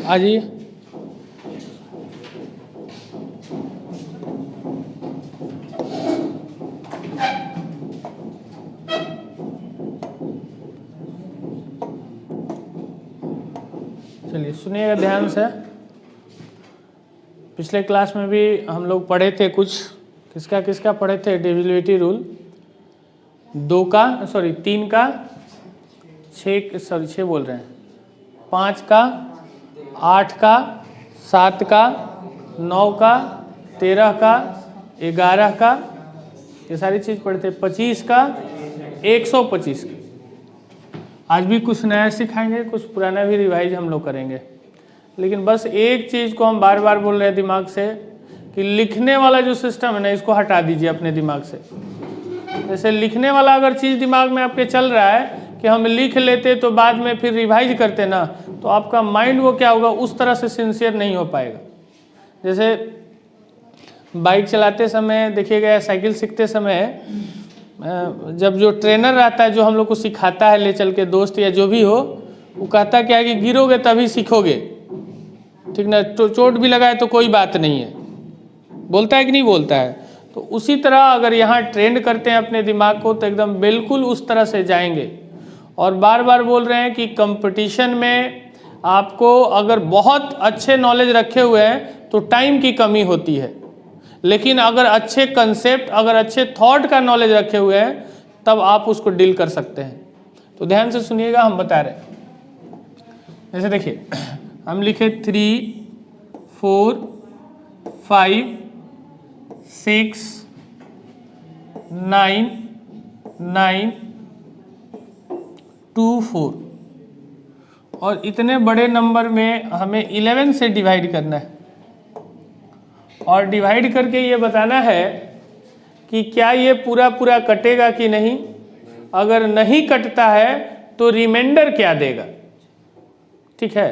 आ जाइए। चलिए सुनिएगा ध्यान से। पिछले क्लास में भी हम लोग पढ़े थे कुछ, किसका किसका पढ़े थे? डिविजिबिलिटी रूल 3 का 6 बोल रहे हैं, 5 का, 8 का, 7 का, 9 का, 13 का, 11 का, ये सारी चीज़ पढ़े थे। 25 का, 125 का। आज भी कुछ नया सिखाएंगे, कुछ पुराना भी रिवाइज हम लोग करेंगे। लेकिन बस एक चीज़ को हम बार बार बोल रहे हैं दिमाग से कि लिखने वाला जो सिस्टम है ना, इसको हटा दीजिए अपने दिमाग से। जैसे लिखने वाला अगर चीज़ दिमाग में आपके चल रहा है कि हम लिख लेते तो बाद में फिर रिवाइज करते ना, तो आपका माइंड वो क्या होगा, उस तरह से सिंसियर नहीं हो पाएगा। जैसे बाइक चलाते समय देखिएगा या साइकिल सीखते समय जब जो ट्रेनर रहता है, जो हम लोग को सिखाता है ले चल के, दोस्त या जो भी हो, वो कहता क्या है कि गिरोगे तभी सीखोगे, ठीक ना, तो चोट भी लगाए तो कोई बात नहीं है, बोलता है कि नहीं बोलता है। तो उसी तरह अगर यहाँ ट्रेंड करते हैं अपने दिमाग को तो एकदम बिल्कुल उस तरह से जाएंगे। और बार बार बोल रहे हैं कि कंपटीशन में आपको अगर बहुत अच्छे नॉलेज रखे हुए हैं तो टाइम की कमी होती है, लेकिन अगर अच्छे कंसेप्ट, अगर अच्छे थॉट का नॉलेज रखे हुए हैं तब आप उसको डील कर सकते हैं। तो ध्यान से सुनिएगा, हम बता रहे हैं। जैसे देखिए हम लिखे 3, 4, 5, 6, 9, 9, 2, 4 और इतने बड़े नंबर में हमें 11 से डिवाइड करना है और डिवाइड करके ये बताना है कि क्या ये पूरा पूरा कटेगा कि नहीं। अगर नहीं कटता है तो रिमाइंडर क्या देगा, ठीक है।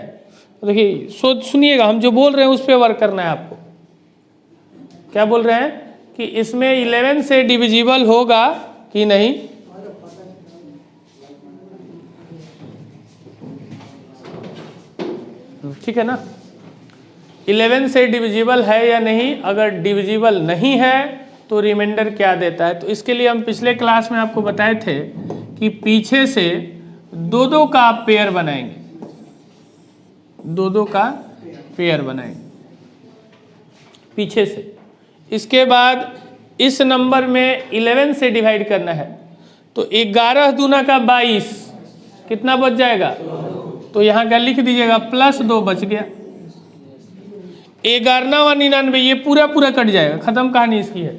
तो देखिए सुनिएगा, हम जो बोल रहे हैं उस पर वर्क करना है आपको। क्या बोल रहे हैं कि इसमें 11 से डिविजिबल होगा कि नहीं, ठीक है ना। 11 से डिविजिबल है या नहीं, अगर डिविजिबल नहीं है तो रिमाइंडर क्या देता है। तो इसके लिए हम पिछले क्लास में आपको बताए थे कि पीछे से 2-2 का आप पेयर बनाएंगे, 2-2 का पेयर बनाएंगे पीछे से। इसके बाद इस नंबर में 11 से डिवाइड करना है तो 11 दूना का 22 कितना बच जाएगा, तो यहाँ का लिख दीजिएगा +2 बच गया। 11×99 ये पूरा पूरा कट जाएगा, खत्म कहानी इसकी है।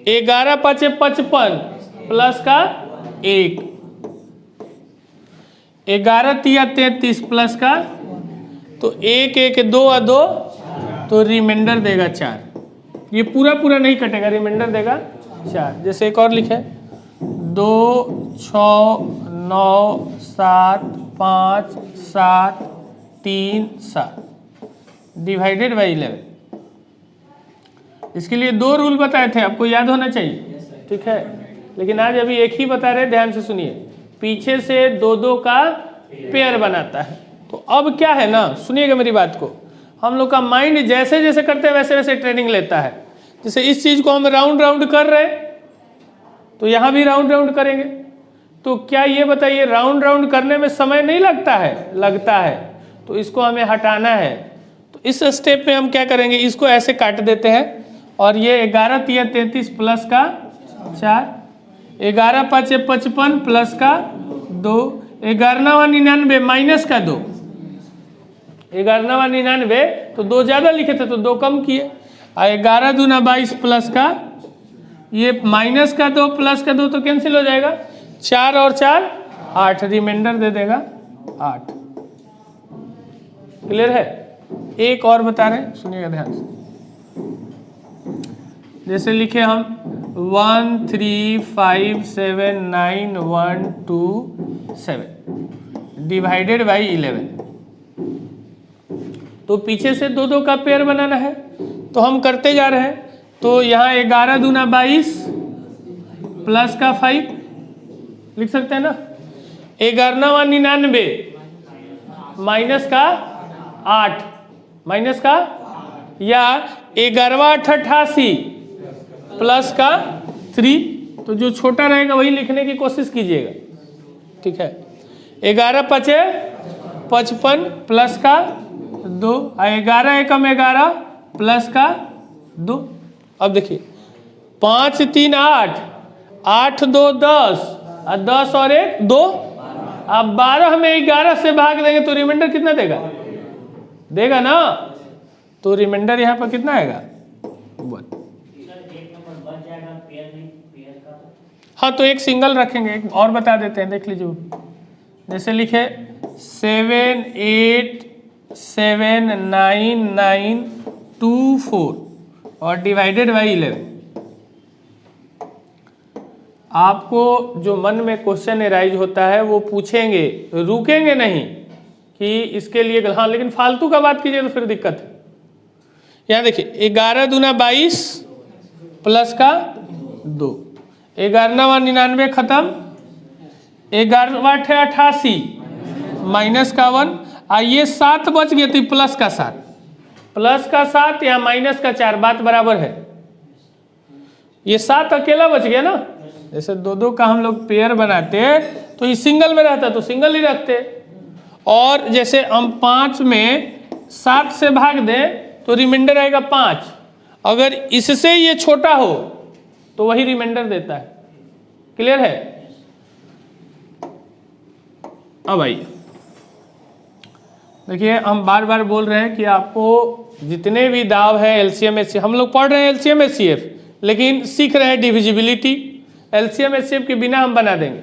11×5 = 55 प्लस का 1, 11×3 = 33 प्लस का, तो 1 1 2 2 तो रिमाइंडर देगा 4। ये पूरा पूरा नहीं कटेगा, रिमाइंडर देगा 4। जैसे एक और लिखे 2 6 9 7 5 7 3 7 डिवाइडेड बाई 11। इसके लिए 2 रूल बताए थे, आपको याद होना चाहिए, ठीक है। लेकिन आज अभी एक ही बता रहे, ध्यान से सुनिए। पीछे से 2-2 का पेयर बनाता है। तो अब क्या है ना, सुनिएगा मेरी बात को, हम लोग का माइंड जैसे जैसे करते हैं वैसे वैसे ट्रेनिंग लेता है। जैसे इस चीज़ को हम राउंड राउंड कर रहे तो यहाँ भी राउंड राउंड करेंगे। तो क्या ये बताइए, राउंड राउंड करने में समय नहीं लगता है? लगता है। तो इसको हमें हटाना है। तो इस स्टेप में हम क्या करेंगे, इसको ऐसे काट देते हैं और ये 11×3 = 33 प्लस का 4, 11×5 = 55 प्लस का 2, 11×99 माइनस का 2, 11×99 तो 2 ज़्यादा लिखे थे तो 2 कम किए, और 11×2 = 22 प्लस का, ये माइनस का 2 प्लस का 2 तो कैंसिल हो जाएगा, 4 और 4 8, रिमाइंडर दे देगा 8। क्लियर है। एक और बता रहे हैं, सुनिएगा ध्यान से। जैसे लिखे हम 1 3 5 7 9 1 2 7 डिवाइडेड बाई 11। तो पीछे से 2-2 का पेयर बनाना है, तो हम करते जा रहे हैं। तो यहाँ 11×2 = 22 प्लस का 5 लिख सकते हैं ना, 11×99 माइनस का 8 माइनस का, या 11 8 88 प्लस का 3, तो जो छोटा रहेगा वही लिखने की कोशिश कीजिएगा, ठीक है। 11 5 55 प्लस का 2, 11 एकम 11 प्लस का 2। अब देखिए 5 3 8, 8 2 10, 10 और 1 2। अब 12 में 11 से भाग देंगे तो रिमाइंडर कितना देगा, देगा ना, तो रिमाइंडर यहाँ पर कितना आएगा 1। हाँ तो एक सिंगल रखेंगे, एक और बता देते हैं, देख लीजिए। जैसे लिखे 7 8 7 9 9 2 4 और डिवाइडेड बाई 11। आपको जो मन में क्वेश्चन एराइज होता है वो पूछेंगे, रुकेंगे नहीं कि इसके लिए हाँ, लेकिन फालतू का बात कीजिए तो फिर दिक्कत है। यहाँ देखिए 11 दूना 22 प्लस का 2, 11 99 खत्म, 11 8 88 माइनस का 1, ये 7 बच गए तो प्लस का 7, प्लस का 7 या माइनस का 4, बात बराबर है। ये 7 अकेला बच गया ना, जैसे 2 2 का हम लोग पेयर बनाते तो ये सिंगल में रहता तो सिंगल ही रखते, और जैसे हम 5 में 7 से भाग दें तो रिमाइंडर आएगा 5। अगर इससे ये छोटा हो तो वही रिमाइंडर देता है। क्लियर है? अब आइए देखिए, हम बार बार बोल रहे हैं कि आपको जितने भी दाव है एलसीएम एचसीएफ, हम लोग पढ़ रहे हैं एलसीएम एचसीएफ, लेकिन सीख रहे हैं डिविजिबिलिटी। एलसीएम एचसीएफ के बिना हम बना देंगे,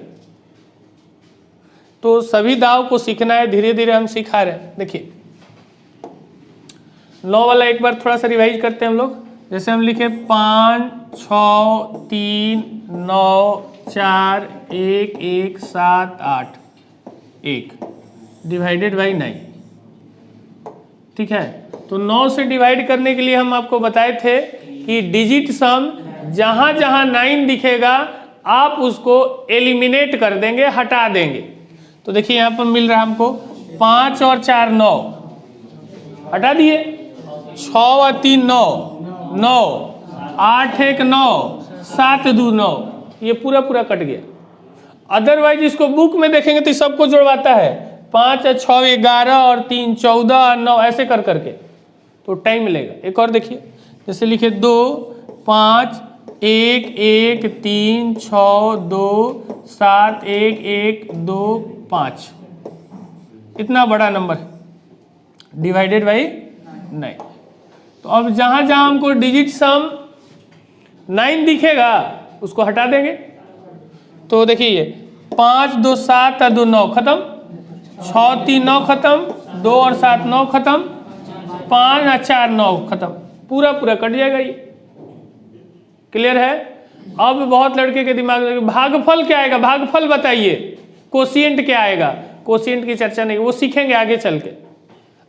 तो सभी दाव को सीखना है, धीरे धीरे हम सिखा रहे हैं। देखिए 9 वाला एक बार थोड़ा सा रिवाइज करते हैं हम लोग। जैसे हम लिखे 5 6 3 9 4 1 1 7 8 1 डिवाइडेड बाई 9, ठीक है। तो 9 से डिवाइड करने के लिए हम आपको बताए थे कि डिजिट सम जहां जहां 9 दिखेगा आप उसको एलिमिनेट कर देंगे, हटा देंगे। तो देखिए यहाँ पर मिल रहा है हमको 5 और 4 9, हटा दिए, 6 और 3 9 9, 8 1 9, 7 2 9, ये पूरा पूरा कट गया। अदरवाइज इसको बुक में देखेंगे तो सबको जुड़वाता है, 5 और 6 11 और 3 14 और 9 ऐसे कर करके, तो टाइम लेगा। एक और देखिए, जैसे लिखे 2 5 1 1 3 6 2 7 1 1 2 5, इतना बड़ा नंबर डिवाइडेड बाई 9। तो अब जहां जहां हमको डिजिट सम 9 दिखेगा उसको हटा देंगे। तो देखिए ये 5 2 7 और 2 9 खत्म, 6 3 9 खत्म, 2 और 7 9 खत्म, 5 और 4 9 खत्म, पूरा पूरा कट जाएगा ये। क्लियर है? अब बहुत लड़के के दिमाग में भागफल क्या आएगा, भागफल बताइए, कोशिएंट क्या आएगा। कोशिएंट की चर्चा नहीं, वो सीखेंगे आगे चल के।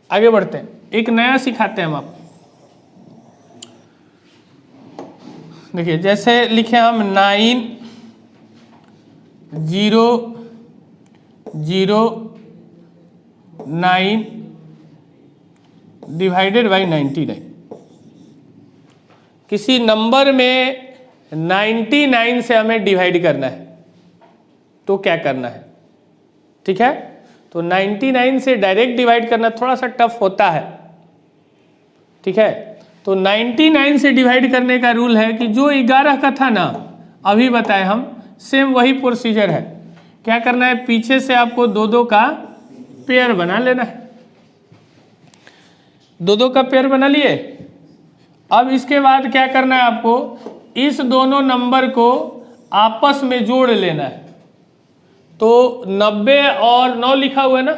आगे बढ़ते हैं, एक नया सिखाते हैं हम आपको। देखिए जैसे लिखे हम 9 0 0 9 डिवाइडेड बाई 99। किसी नंबर में 99 से हमें डिवाइड करना है तो क्या करना है, ठीक है। तो 99 से डायरेक्ट डिवाइड करना थोड़ा सा टफ होता है, ठीक है। तो 99 से डिवाइड करने का रूल है कि जो 11 का था ना, अभी बताए हम, सेम वही प्रोसीजर है। क्या करना है, पीछे से आपको 2 2 का पेयर बना लेना है। 2 2 का पेयर बना लिए। अब इसके बाद क्या करना है आपको, इस दोनों नंबर को आपस में जोड़ लेना है। तो 90 और 9 लिखा हुआ है ना,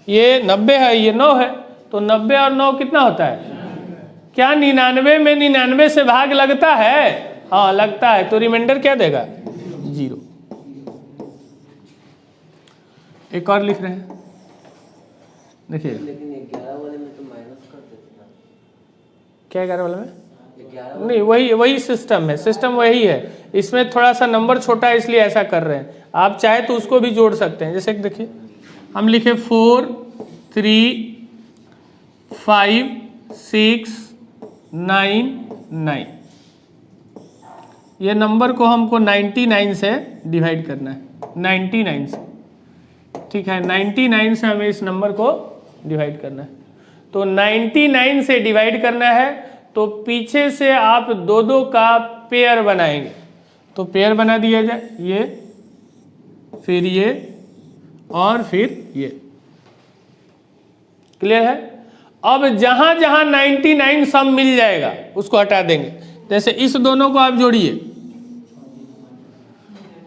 ये 90 है, ये 9 है, तो 90 और 9 कितना होता है? क्या 99 में 99 से भाग लगता है? हाँ लगता है, तो रिमाइंडर क्या देगा? 0। एक और लिख रहे हैं, देखिए लेकिन 11 वाले में तो माइनस कर देते ना। क्या 11 वाले में? नहीं, वही सिस्टम है, सिस्टम वही है। इसमें थोड़ा सा नंबर छोटा है इसलिए ऐसा कर रहे हैं। आप चाहे तो उसको भी जोड़ सकते हैं। जैसे देखिए हम लिखे 4 3 5 6 9 9। ये नंबर को हमको 99 से डिवाइड करना है, 99 से, ठीक है। 99 से हमें इस नंबर को डिवाइड करना है। तो 99 से डिवाइड करना है तो पीछे से आप दो दो का पेयर बनाएंगे। तो पेयर बना दिया जाए, ये फिर ये और फिर ये। क्लियर है? अब जहां जहां 99 सम मिल जाएगा उसको हटा देंगे। जैसे इस दोनों को आप जोड़िए,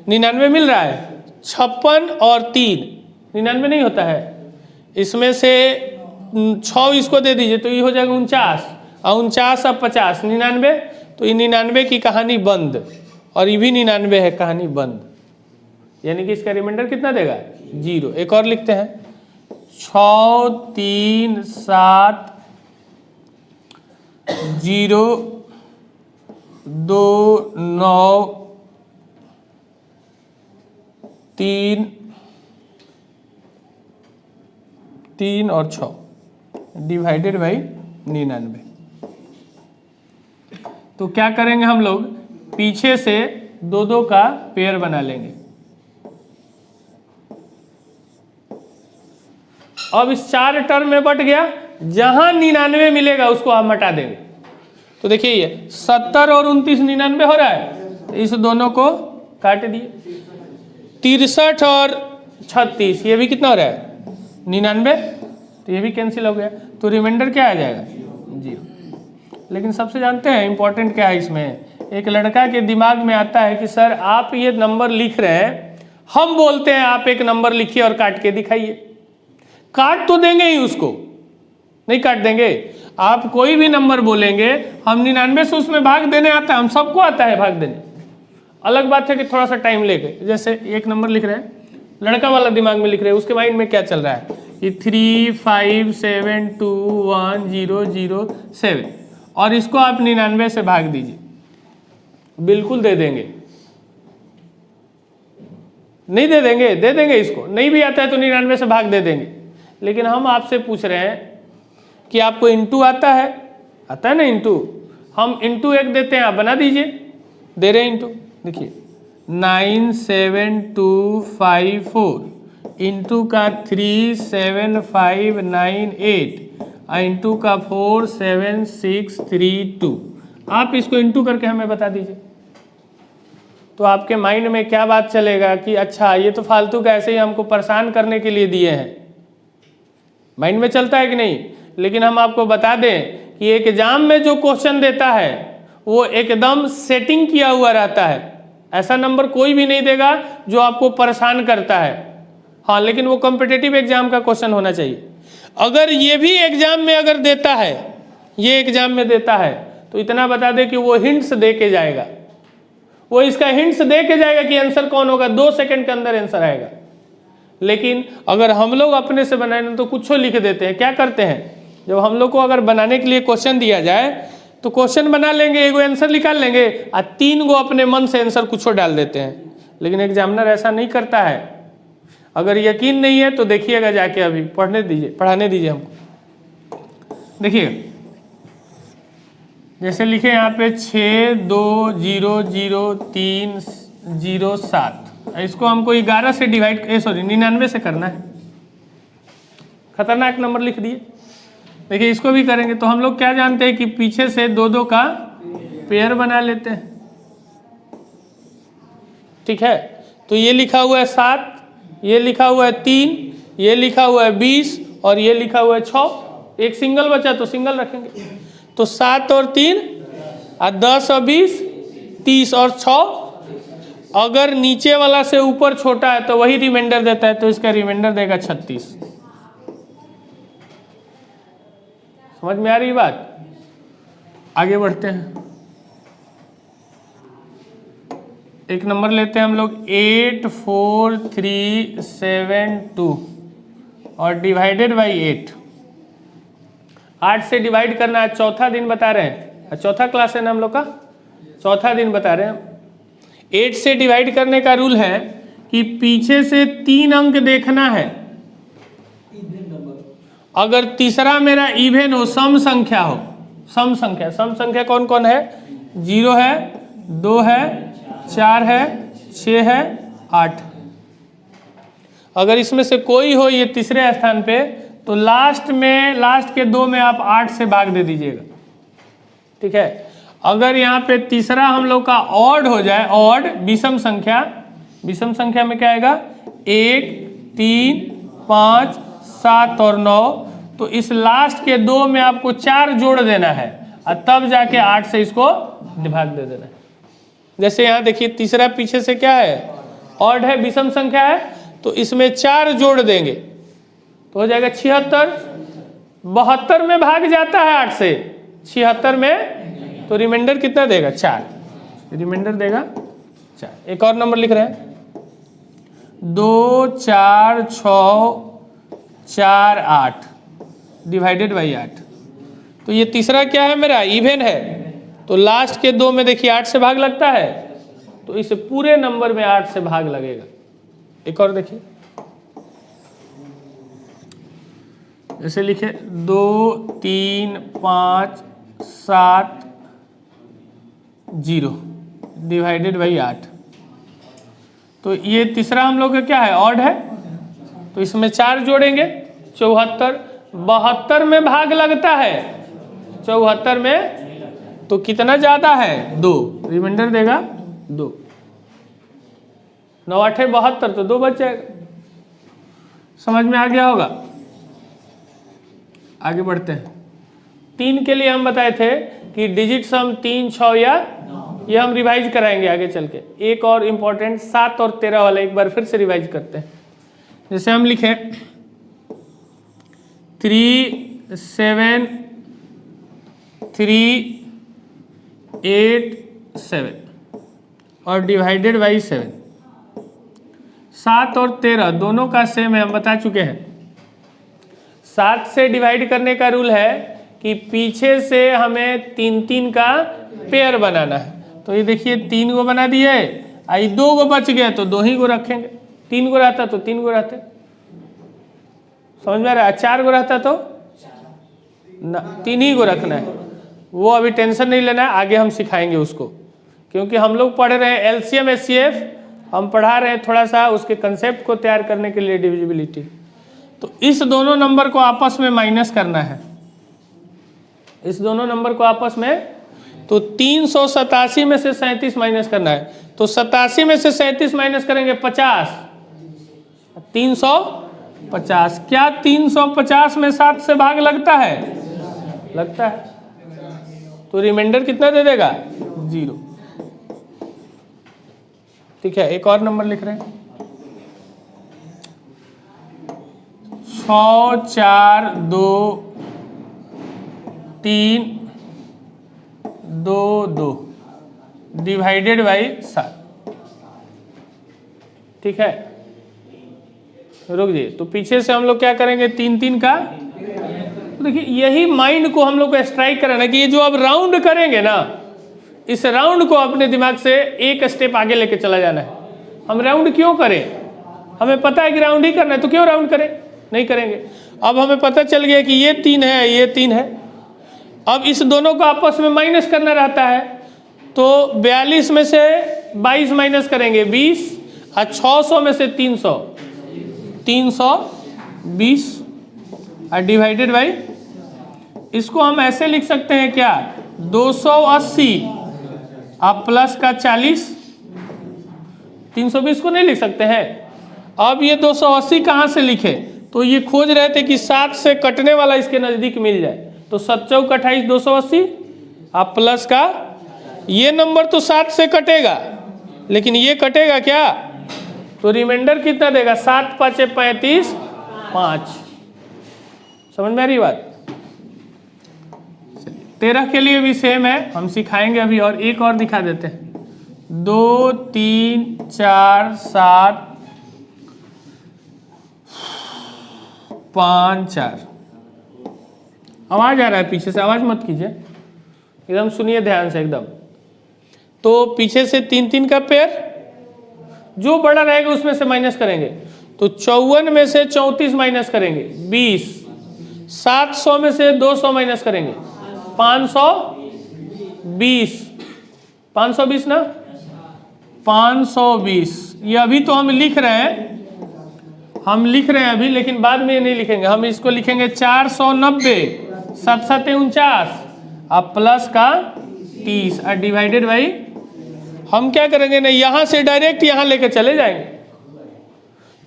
99 मिल रहा है, 56 और 3 99 नहीं होता है। इसमें से 6 इसको दे दीजिए तो ये हो जाएगा 49, और 49 अब 50 99। तो ये 99 की कहानी बंद, और ये भी 99 है, कहानी बंद। यानी कि इसका रिमाइंडर कितना देगा? 0। एक और लिखते हैं, 6 3 7 0 2 9 3 3 और 6 डिवाइडेड बाई 99। तो क्या करेंगे हम लोग, पीछे से दो दो का पेयर बना लेंगे। अब इस 4 टर्म में बट गया, जहां 99 मिलेगा उसको हम हटा देंगे। तो देखिए ये 70 और 29 99 हो रहा है, तो इस दोनों को काट दिए। 63 और 36 ये भी कितना हो रहा है? 99। तो ये भी कैंसिल हो गया, तो रिमाइंडर क्या आ जाएगा? 0। लेकिन सबसे जानते हैं इंपॉर्टेंट क्या है इसमें, एक लड़का के दिमाग में आता है कि सर आप ये नंबर लिख रहे हैं, हम बोलते हैं आप एक नंबर लिखिए और काट के दिखाइए। काट तो देंगे ही उसको, नहीं काट देंगे? आप कोई भी नंबर बोलेंगे, हम 99 से उसमें भाग देने आता है, हम सबको आता है भाग देने। अलग बात है कि थोड़ा सा टाइम लेके, जैसे एक नंबर लिख रहे हैं, लड़का वाला दिमाग में लिख रहे हैं, उसके माइंड में क्या चल रहा है कि 3 5 7 2 1 0 0 7, और इसको आप 99 से भाग दीजिए, बिल्कुल दे देंगे। नहीं दे देंगे? दे देंगे। इसको नहीं भी आता है तो 99 से भाग दे देंगे। लेकिन हम आपसे पूछ रहे हैं कि आपको इंटू आता है? आता है ना इंटू? हम इंटू 1 देते हैं, आप बना दीजिए। दे रहे हैं इंटू, देखिए 9 7 2 5 4 इंटू का 3 7 5 9 8 इंटू का 4 7 6 3 2। आप इसको इंटू करके हमें बता दीजिए। तो आपके माइंड में क्या बात चलेगा कि अच्छा ये तो फालतू का ऐसे ही हमको परेशान करने के लिए दिए हैं। माइंड में चलता है कि नहीं? लेकिन हम आपको बता दें कि एग्जाम में जो क्वेश्चन देता है वो एकदम सेटिंग किया हुआ रहता है। ऐसा नंबर कोई भी नहीं देगा जो आपको परेशान करता है। हाँ, लेकिन वो कॉम्पिटिटिव एग्जाम का क्वेश्चन होना चाहिए। अगर ये भी एग्जाम में अगर देता है, ये एग्जाम में देता है, तो इतना बता दे कि वो हिंट्स दे के जाएगा। वो इसका हिंट्स दे के जाएगा कि आंसर कौन होगा, 2 सेकंड के अंदर आंसर आएगा। लेकिन अगर हम लोग अपने से बनाए तो कुछ लिख देते हैं। क्या करते हैं, जब हम लोग को अगर बनाने के लिए क्वेश्चन दिया जाए तो क्वेश्चन बना लेंगे, एगो आंसर निकाल लेंगे, और 3 गो अपने मन से आंसर कुछ डाल देते हैं। लेकिन एग्जामिनर ऐसा नहीं करता है। अगर यकीन नहीं है तो देखिएगा जाके, अभी पढ़ाने दीजिए हमको। देखिए जैसे लिखे यहाँ पे 6 2 0 0 3 0 7, इसको हमको 11 से डिवाइड 99 से करना है। खतरनाक नंबर लिख दिए। देखिए इसको भी करेंगे तो हम लोग क्या जानते हैं कि पीछे से 2 2 का पेयर बना लेते हैं। ठीक है, तो ये लिखा हुआ है 7, ये लिखा हुआ है 3, ये लिखा हुआ है 20 और ये लिखा हुआ है 6। एक सिंगल बचा तो सिंगल रखेंगे। तो 7 और 3 और 10 और 20 30 और 6। अगर नीचे वाला से ऊपर छोटा है तो वही रिमाइंडर देता है, तो इसका रिमाइंडर देगा 36। समझ में आ रही बात? आगे बढ़ते हैं। एक नंबर लेते हैं हम लोग 8 4 3 7 2 और डिवाइडेड बाई 8। 8 से डिवाइड करना है, चौथा दिन बता रहे हैं। चौथा क्लास है ना हम लोग का, चौथा दिन बता रहे हैं। 8 से डिवाइड करने का रूल है कि पीछे से 3 अंक देखना है अगर तीसरा मेरा इवन हो, सम संख्या हो, सम संख्या कौन कौन है? 0 है, 2 है, 4 है, 6 है, 8। अगर इसमें से कोई हो ये तीसरे स्थान पे, तो लास्ट के 2 में आप 8 से भाग दे दीजिएगा, ठीक है। अगर यहाँ पे तीसरा हम लोग का ऑड हो जाए, ऑड विषम संख्या में क्या आएगा? 1, 3, 5, 7 और 9, तो इस लास्ट के 2 में आपको 4 जोड़ देना है और तब जाके 8 से इसको भाग दे देना है। जैसे यहाँ देखिए तीसरा पीछे से क्या है? ऑड है, विषम संख्या है, तो इसमें 4 जोड़ देंगे तो हो जाएगा 76। 72 में भाग जाता है 8 से, 76 में, तो रिमाइंडर कितना देगा? 4, रिमाइंडर देगा 4। एक और नंबर लिख रहे हैं, 2, 4, 6, 4, 8 डिवाइडेड बाई 8। तो ये तीसरा क्या है मेरा? इवन है, तो लास्ट के 2 में देखिए 8 से भाग लगता है, तो इस पूरे नंबर में 8 से भाग लगेगा। एक और देखिए, जैसे लिखे 2, 3, 5, 7, 0 डिवाइडेड बाई 8। तो ये तीसरा हम लोग का क्या है? ऑड है, तो इसमें 4 जोड़ेंगे, 74। 72 में भाग लगता है, 74 में, तो कितना ज्यादा है? 2, रिमाइंडर देगा 2। 9 8 72, तो 2 बच जाएगा। समझ में आ गया होगा? आगे बढ़ते हैं। 3 के लिए हम बताए थे कि डिजिट सम 3, 6 या ये हम रिवाइज कराएंगे आगे चल के। एक और इम्पोर्टेंट 7 और 13 वाला एक बार फिर से रिवाइज करते हैं। जैसे हम लिखे 3, 7, 3, 8, 7 और डिवाइडेड बाई 7। 7 और 13 दोनों का सेम है, हम बता चुके हैं। 7 से डिवाइड करने का रूल है कि पीछे से हमें 3-3 का पेयर बनाना है। तो ये देखिए 3 गो बना दिए, आई 2 गो बच गए तो 2 ही गो रखेंगे। 3 गो रहता तो 3 गो रहते, समझ में आ रहा है? 4 गो रहता तो 3 ही गो रखना है। वो अभी टेंशन नहीं लेना है, आगे हम सिखाएंगे उसको, क्योंकि हम लोग पढ़ रहे हैं एलसीएम एचसीएफ, हम पढ़ा रहे हैं थोड़ा सा उसके कंसेप्ट को तैयार करने के लिए, डिविजिबिलिटी। तो इस दोनों नंबर को आपस में माइनस करना है, इस दोनों नंबर को आपस में। तो 387 में से 37 माइनस करना है, तो 87 में से 37 माइनस करेंगे 50, 350। क्या 350 में 7 से भाग लगता है? लगता है, तो रिमाइंडर कितना दे देगा? 0। ठीक है, एक और नंबर लिख रहे हैं, 6, 4, 2, 3, 2, 2 डिवाइडेड बाई 7। ठीक है, रुक जाइए। तो पीछे से हम लोग क्या करेंगे? 3-3 का। तो देखिए यही माइंड को हम लोग को स्ट्राइक कराना कि ये जो अब राउंड करेंगे ना, इस राउंड को अपने दिमाग से एक स्टेप आगे लेके चला जाना है। हम राउंड क्यों करें? हमें पता है कि राउंड ही करना है, तो क्यों राउंड करें? नहीं करेंगे। अब हमें पता चल गया कि ये 3 है, ये 3 है। अब इस दोनों को आपस में माइनस करना रहता है, तो 42 में से 22 माइनस करेंगे 20, और 600 में से 300 320 और डिवाइडेड बाई, इसको हम ऐसे लिख सकते हैं क्या? 280 आप प्लस का 40, 320 को नहीं लिख सकते हैं। अब ये 280 कहाँ से लिखे? तो ये खोज रहे थे कि 7 से कटने वाला इसके नज़दीक मिल जाए, तो 7 चौक 28 280 आप प्लस का, ये नंबर तो 7 से कटेगा, लेकिन ये कटेगा क्या? तो रिमाइंडर कितना देगा? 7 5 35 5। समझ में आ रही बात? 13 के लिए भी सेम है, हम सिखाएंगे अभी। और एक और दिखा देते हैं, 2 3 4 7 5 4। आवाज आ रहा है पीछे से, आवाज मत कीजिए, एकदम सुनिए ध्यान से एकदम। तो पीछे से 3-3 का पेयर, जो बड़ा रहेगा उसमें से माइनस करेंगे। तो 54 में से 34 माइनस करेंगे 20, 700 में से 200 माइनस करेंगे 520, 520 ना, 520। ये अभी तो हम लिख रहे हैं अभी, लेकिन बाद में ये नहीं लिखेंगे, हम इसको लिखेंगे 490, 7 7 49 अब प्लस का 30 और डिवाइडेड बाई, हम क्या करेंगे ना, यहाँ से डायरेक्ट यहाँ लेके चले जाएंगे।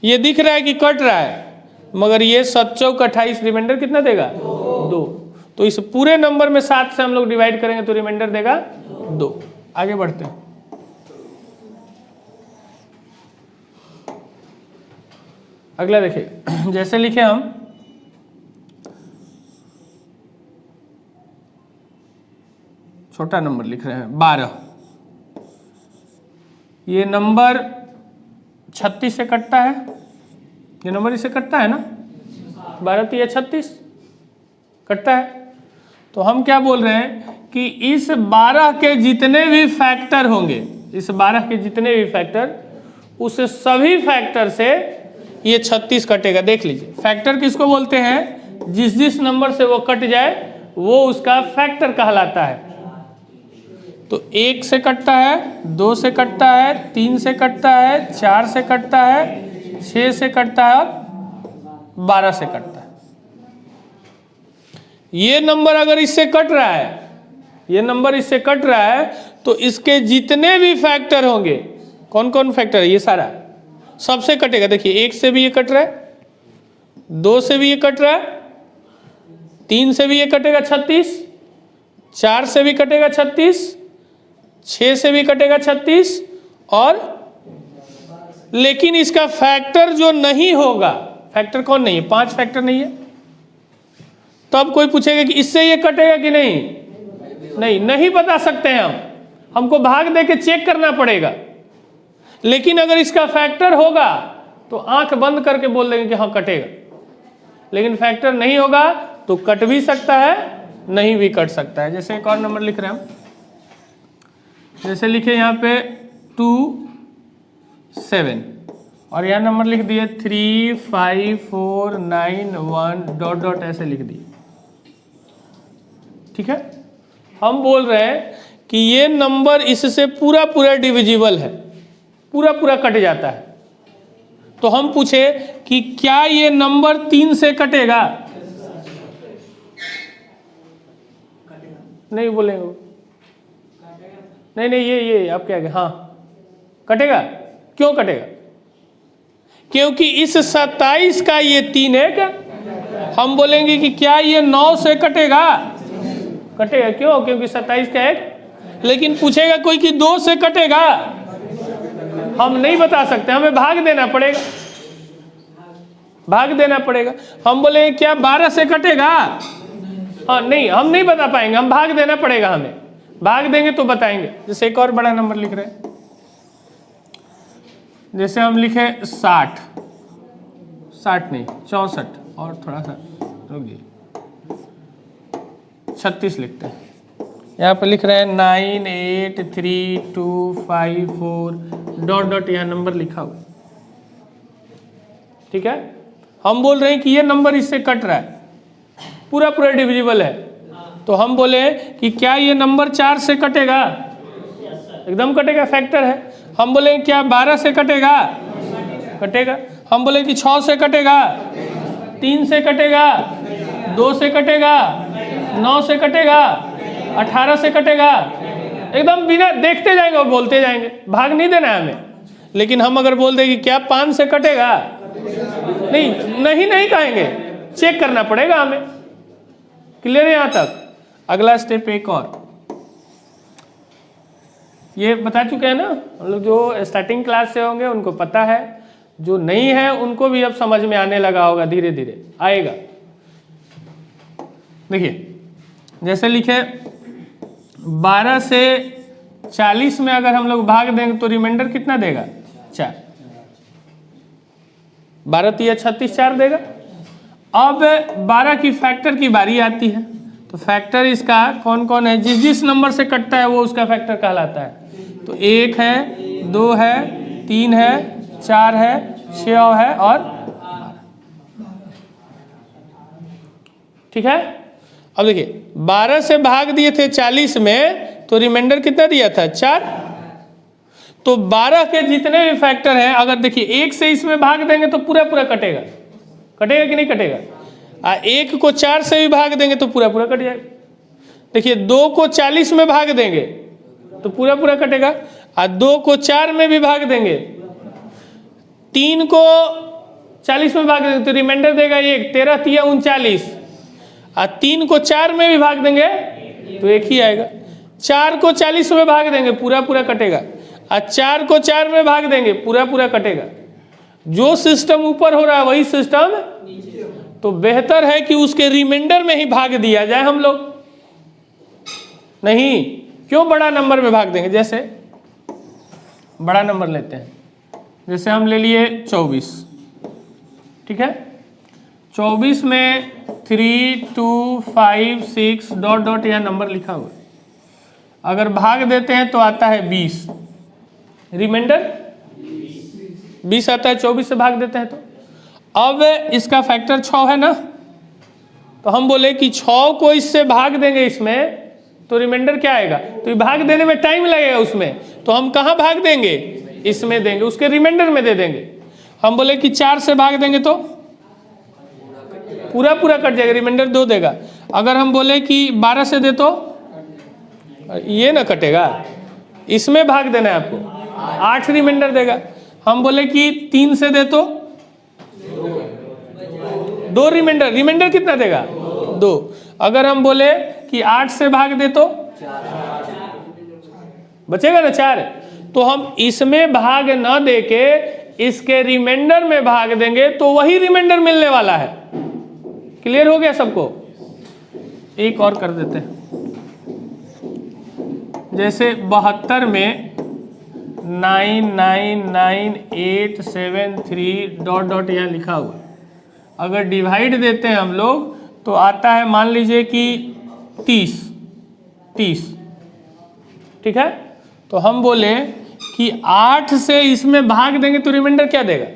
ये दिख रहा है कि कट रहा है, मगर ये 7 चौक 28, रिमाइंडर कितना देगा 2। तो इस पूरे नंबर में 7 से हम लोग डिवाइड करेंगे तो रिमाइंडर देगा 2। आगे बढ़ते हैं। अगला देखिए, जैसे लिखे हम छोटा नंबर लिख रहे हैं 12। ये नंबर 36 से कटता है, ये नंबर इससे कटता है ना, 12 या 36 कटता है। तो हम क्या बोल रहे हैं कि इस 12 के जितने भी फैक्टर होंगे, इस 12 के जितने भी फैक्टर, उस सभी फैक्टर से ये 36 कटेगा। देख लीजिए, फैक्टर किसको बोलते हैं, जिस नंबर से वो कट जाए वो उसका फैक्टर कहलाता है। तो 1 से कटता है, 2 से कटता है, 3 से कटता है, 4 से कटता है, 6 से कटता है और 12 से कटता है। ये नंबर अगर इससे कट रहा है, ये नंबर इससे कट रहा है, तो इसके जितने भी फैक्टर होंगे, कौन कौन फैक्टर है, ये सारा सबसे कटेगा। देखिए 1 से भी ये कट रहा है, 2 से भी ये कट रहा है, 3 से भी ये कटेगा 36, 4 से भी कटेगा 36, 6 से भी कटेगा 36 और, लेकिन इसका फैक्टर जो नहीं होगा, फैक्टर कौन नहीं है, 5 फैक्टर नहीं है। तो अब कोई पूछेगा कि इससे ये कटेगा कि नहीं, नहीं बता सकते हैं हमको भाग दे के चेक करना पड़ेगा। लेकिन अगर इसका फैक्टर होगा तो आंख बंद करके बोल देंगे कि हाँ कटेगा, लेकिन फैक्टर नहीं होगा तो कट भी सकता है, नहीं भी कट सकता है। जैसे एक और नंबर लिख रहे हैं हम, जैसे लिखे यहाँ पे 2 7 और यहाँ नंबर लिख दिए 3 5 4 9 1 डॉट डॉट ऐसे लिख दिए। ठीक है, हम बोल रहे हैं कि ये नंबर इससे पूरा पूरा डिविजिबल है, पूरा पूरा कट जाता है। तो हम पूछे कि क्या ये नंबर 3 से कटेगा, नहीं बोलेंगे, नहीं ये आप क्या, हाँ कटेगा। क्यों कटेगा, क्योंकि इस 27 का ये 3 है क्या, हम बोलेंगे कि क्या ये 9 से कटेगा, कटेगा। क्यों, क्योंकि 27 का 1। लेकिन पूछेगा कोई कि 2 से कटेगा, हम नहीं बता सकते, हमें भाग देना पड़ेगा, भाग देना पड़ेगा। हम बोलेंगे क्या 12 से कटेगा, हाँ नहीं, हम नहीं बता पाएंगे, हम भाग देना पड़ेगा, हमें भाग देंगे तो बताएंगे। जैसे एक और बड़ा नंबर लिख रहे हैं, जैसे हम लिखे 60 नहीं 64 और थोड़ा सा रुकिए 36 लिखते हैं। यहाँ पे लिख रहे हैं 9 8 3 2 5 4 डॉट डॉट, यहाँ नंबर लिखा हुआ। ठीक है, हम बोल रहे हैं कि ये नंबर इससे कट रहा है, पूरा पूरा डिविजिबल है। तो हम बोले कि क्या ये नंबर 4 से कटेगा, एकदम कटेगा, फैक्टर है। हम बोले क्या 12 से कटेगा, कटेगा। हम बोले कि 6 से कटेगा, 3 से कटेगा, 2 से कटेगा, 9 से कटेगा, 18 से कटेगा, एकदम बिना देखते जाएंगे और बोलते जाएंगे, भाग नहीं देना है हमें। लेकिन हम अगर बोल दें कि क्या 5 से कटेगा, नहीं कहेंगे, चेक करना पड़ेगा हमें। क्लियर है यहाँ तक। अगला स्टेप एक और, ये बता चुके हैं ना हम लोग, जो स्टार्टिंग क्लास से होंगे उनको पता है, जो नहीं है उनको भी अब समझ में आने लगा होगा, धीरे धीरे आएगा। देखिए जैसे लिखे 12 से 40 में अगर हम लोग भाग देंगे तो रिमाइंडर कितना देगा, 4। 12 या 36 4 देगा। अब 12 की फैक्टर की बारी आती है, तो फैक्टर इसका कौन कौन है, जिस नंबर से कटता है वो उसका फैक्टर कहलाता है। तो 1 है, 2 है, 3 है, 4 है, 6 है और ठीक है। अब देखिए 12 से भाग दिए थे 40 में, तो रिमाइंडर कितना दिया था 4। तो 12 के जितने भी फैक्टर हैं, अगर देखिए 1 से इसमें भाग देंगे तो पूरा पूरा कटेगा, कटेगा कि नहीं कटेगा। 1 को 4 से भी भाग देंगे तो पूरा पूरा कट जाएगा। देखिए 2 को 40 में भाग देंगे तो पूरा पूरा कटेगा, और 2 को 4 में भी भाग देंगे, 3 को 40 में भाग देंगे तो रिमाइंडर देगा 1, 13 तिया 39, और 3 को 4 में भी भाग देंगे तो 1 ही आएगा। 4 को 40 में भाग देंगे पूरा पूरा कटेगा, और 4 को 4 में भाग देंगे पूरा पूरा कटेगा। जो सिस्टम ऊपर हो रहा है वही सिस्टम, तो बेहतर है कि उसके रिमाइंडर में ही भाग दिया जाए हम लोग। नहीं, क्यों बड़ा नंबर में भाग देंगे। जैसे बड़ा नंबर लेते हैं, जैसे हम ले लिए 24, ठीक है। 24 में 3, 2, 5, 6 डॉट डॉट यह नंबर लिखा हुआ है। अगर भाग देते हैं तो आता है 20, रिमाइंडर 20 आता है। 24 से भाग देते हैं तो अब इसका फैक्टर 6 है ना, तो हम बोले कि 6 को इससे भाग देंगे इसमें तो रिमाइंडर क्या आएगा। तो भाग देने में टाइम लगेगा उसमें, तो हम कहाँ भाग देंगे, इसमें देंगे, उसके रिमाइंडर में दे देंगे। हम बोले कि 4 से भाग देंगे तो पूरा पूरा कट जाएगा, रिमाइंडर 2 देगा। अगर हम बोले कि 12 से दे तो ये ना कटेगा, इसमें भाग देना है आपको, 8 रिमाइंडर देगा। हम बोले कि 3 से दे तो 2 रिमाइंडर, रिमाइंडर कितना देगा 2। अगर हम बोले कि 8 से भाग दे तो बचेगा ना 4। तो हम इसमें भाग न देके इसके रिमाइंडर में भाग देंगे तो वही रिमाइंडर मिलने वाला है। क्लियर हो गया सबको। एक और कर देते हैं, जैसे 72 में 9999873 डॉट डॉट यहाँ लिखा हुआ। अगर डिवाइड देते हैं हम लोग तो आता है, मान लीजिए कि 30, ठीक है। तो हम बोले कि 8 से इसमें भाग देंगे तो रिमाइंडर क्या देगा,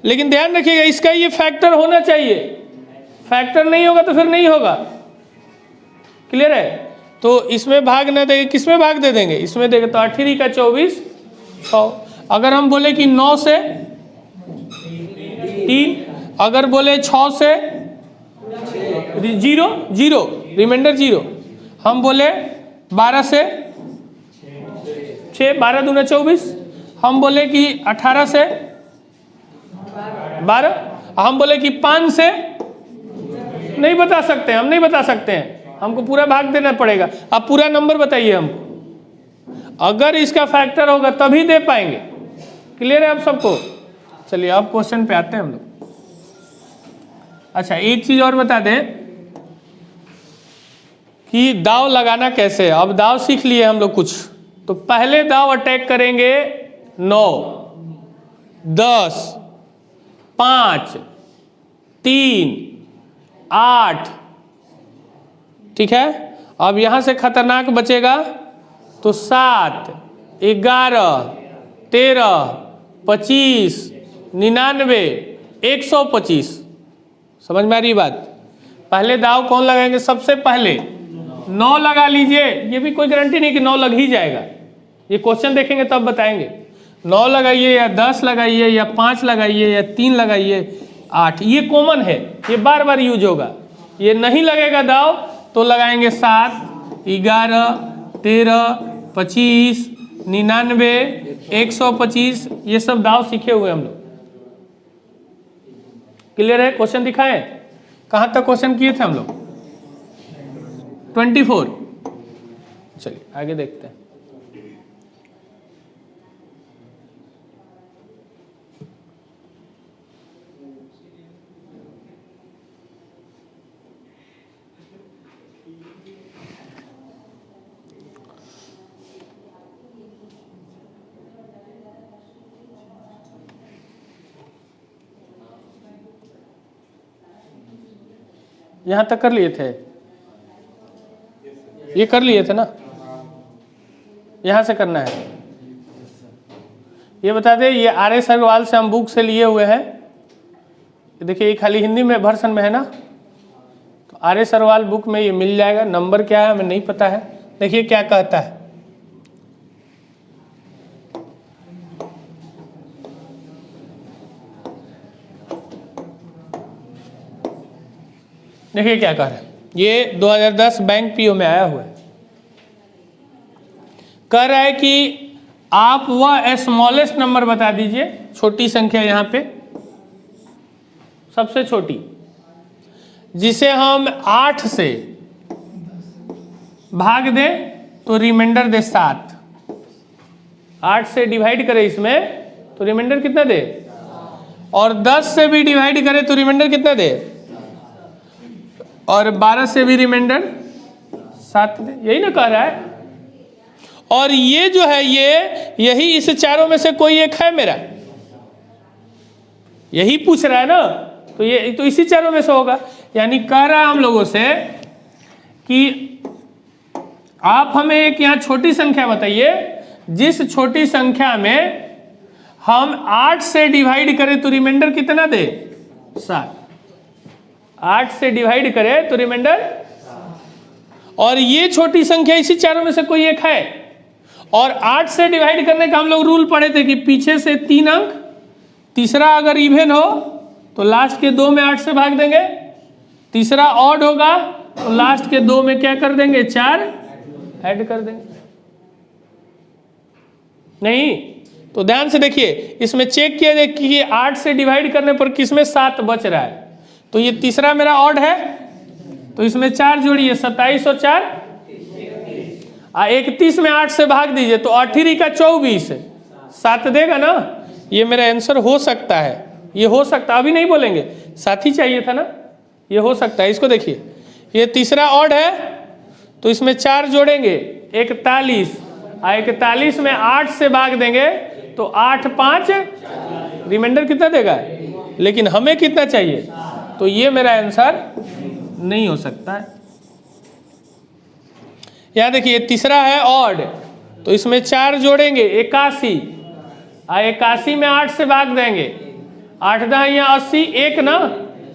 लेकिन ध्यान रखिएगा इसका ये फैक्टर होना चाहिए, फैक्टर नहीं होगा तो फिर नहीं होगा। क्लियर है। तो इसमें भाग ना देंगे, किसमें भाग दे देंगे, इसमें देंगे तो 8 का 24 100। अगर हम बोले कि 9 से 3, अगर बोले 6 से 0 रिमाइंडर 0। हम बोले 12 से 6, 12 दूना 24। हम बोले कि 18 से 12। हम बोले कि 5 से नहीं बता सकते, हम नहीं बता सकते हैं, हमको पूरा भाग देना पड़ेगा। आप पूरा नंबर बताइए हमको, अगर इसका फैक्टर होगा तभी दे पाएंगे। क्लियर है आप सबको। चलिए अब क्वेश्चन पे आते हैं हम लोग। अच्छा एक चीज और बता दें कि दाव लगाना कैसे। अब दाव सीख लिए हम लोग कुछ, तो पहले दाव अटैक करेंगे 9, 10, 5, 3, 8, ठीक है। अब यहां से खतरनाक बचेगा तो 7, 11, 13, 25, 99, 125। समझ में आ रही बात। पहले दाव कौन लगाएंगे, सबसे पहले 9 लगा लीजिए। ये भी कोई गारंटी नहीं कि 9 लग ही जाएगा, ये क्वेश्चन देखेंगे तब बताएंगे। 9 लगाइए या 10 लगाइए या 5 लगाइए या 3 लगाइए, 8, ये कॉमन है, ये बार बार यूज होगा। ये नहीं लगेगा दाव तो लगाएंगे 7, 11, 13, 25, 99, 125। ये सब दाव सीखे हुए हम लोग। क्लियर है। क्वेश्चन दिखाएं, कहाँ तक क्वेश्चन किए थे हम लोग, 24। चलिए आगे देखते हैं। यहां तक कर लिए थे, ये कर लिए थे ना, यहां से करना है। ये बता दें, ये आर एस अग्रवाल से हम बुक से लिए हुए हैं, देखिए ये खाली हिंदी में वर्षन में है ना, तो आर्य सरवाल बुक में ये मिल जाएगा। नंबर क्या है हमें नहीं पता है। देखिए क्या कहता है, देखिए क्या कह रहा है, ये 2010 बैंक पीओ में आया हुआ है। कह रहा है कि आप वह स्मॉलेस्ट नंबर बता दीजिए, छोटी संख्या यहाँ पे सबसे छोटी, जिसे हम 8 से भाग दें तो रिमाइंडर दे 7। 8 से डिवाइड करें इसमें तो रिमाइंडर कितना दे, और 10 से भी डिवाइड करें तो रिमाइंडर कितना दे, और 12 से भी रिमाइंडर 7 दे। यही ना कह रहा है। और ये जो है यही इस चारों में से कोई एक है मेरा, यही पूछ रहा है ना, तो ये तो इसी चारों में से होगा। यानी कह रहा है हम लोगों से कि आप हमें एक यहाँ छोटी संख्या बताइए, जिस छोटी संख्या में हम 8 से डिवाइड करें तो रिमाइंडर कितना दे, 7। 8 से डिवाइड करें तो रिमाइंडर, और ये छोटी संख्या इसी चारों में से कोई एक है। और 8 से डिवाइड करने का हम लोग रूल पढ़े थे कि पीछे से 3 अंक, तीसरा अगर इवन हो तो लास्ट के 2 में 8 से भाग देंगे, तीसरा ऑड होगा तो लास्ट के 2 में क्या कर देंगे, 4 ऐड कर देंगे। नहीं तो ध्यान से देखिए, इसमें चेक किया जाए कि 8 से डिवाइड करने पर किसमें 7 बच रहा है, तो ये तीसरा मेरा ऑड है, तो इसमें 4 जोड़िए, 27 और 4 31 में 8 से भाग दीजिए तो 8 का 24, 7 देगा ना। ये मेरा आंसर हो सकता है, ये हो सकता, अभी नहीं बोलेंगे, साथ ही चाहिए था ना, ये हो सकता है। इसको देखिए, ये तीसरा ऑड है तो इसमें 4 जोड़ेंगे 41, 41 में 8 से भाग देंगे तो 8 5, रिमाइंडर कितना देगा, लेकिन हमें कितना चाहिए, तो ये मेरा आंसर नहीं हो सकता है। यहाँ देखिए तीसरा है ऑड, तो इसमें 4 जोड़ेंगे 81, 81 में 8 से भाग देंगे, 8 10 या 80, 1 ना,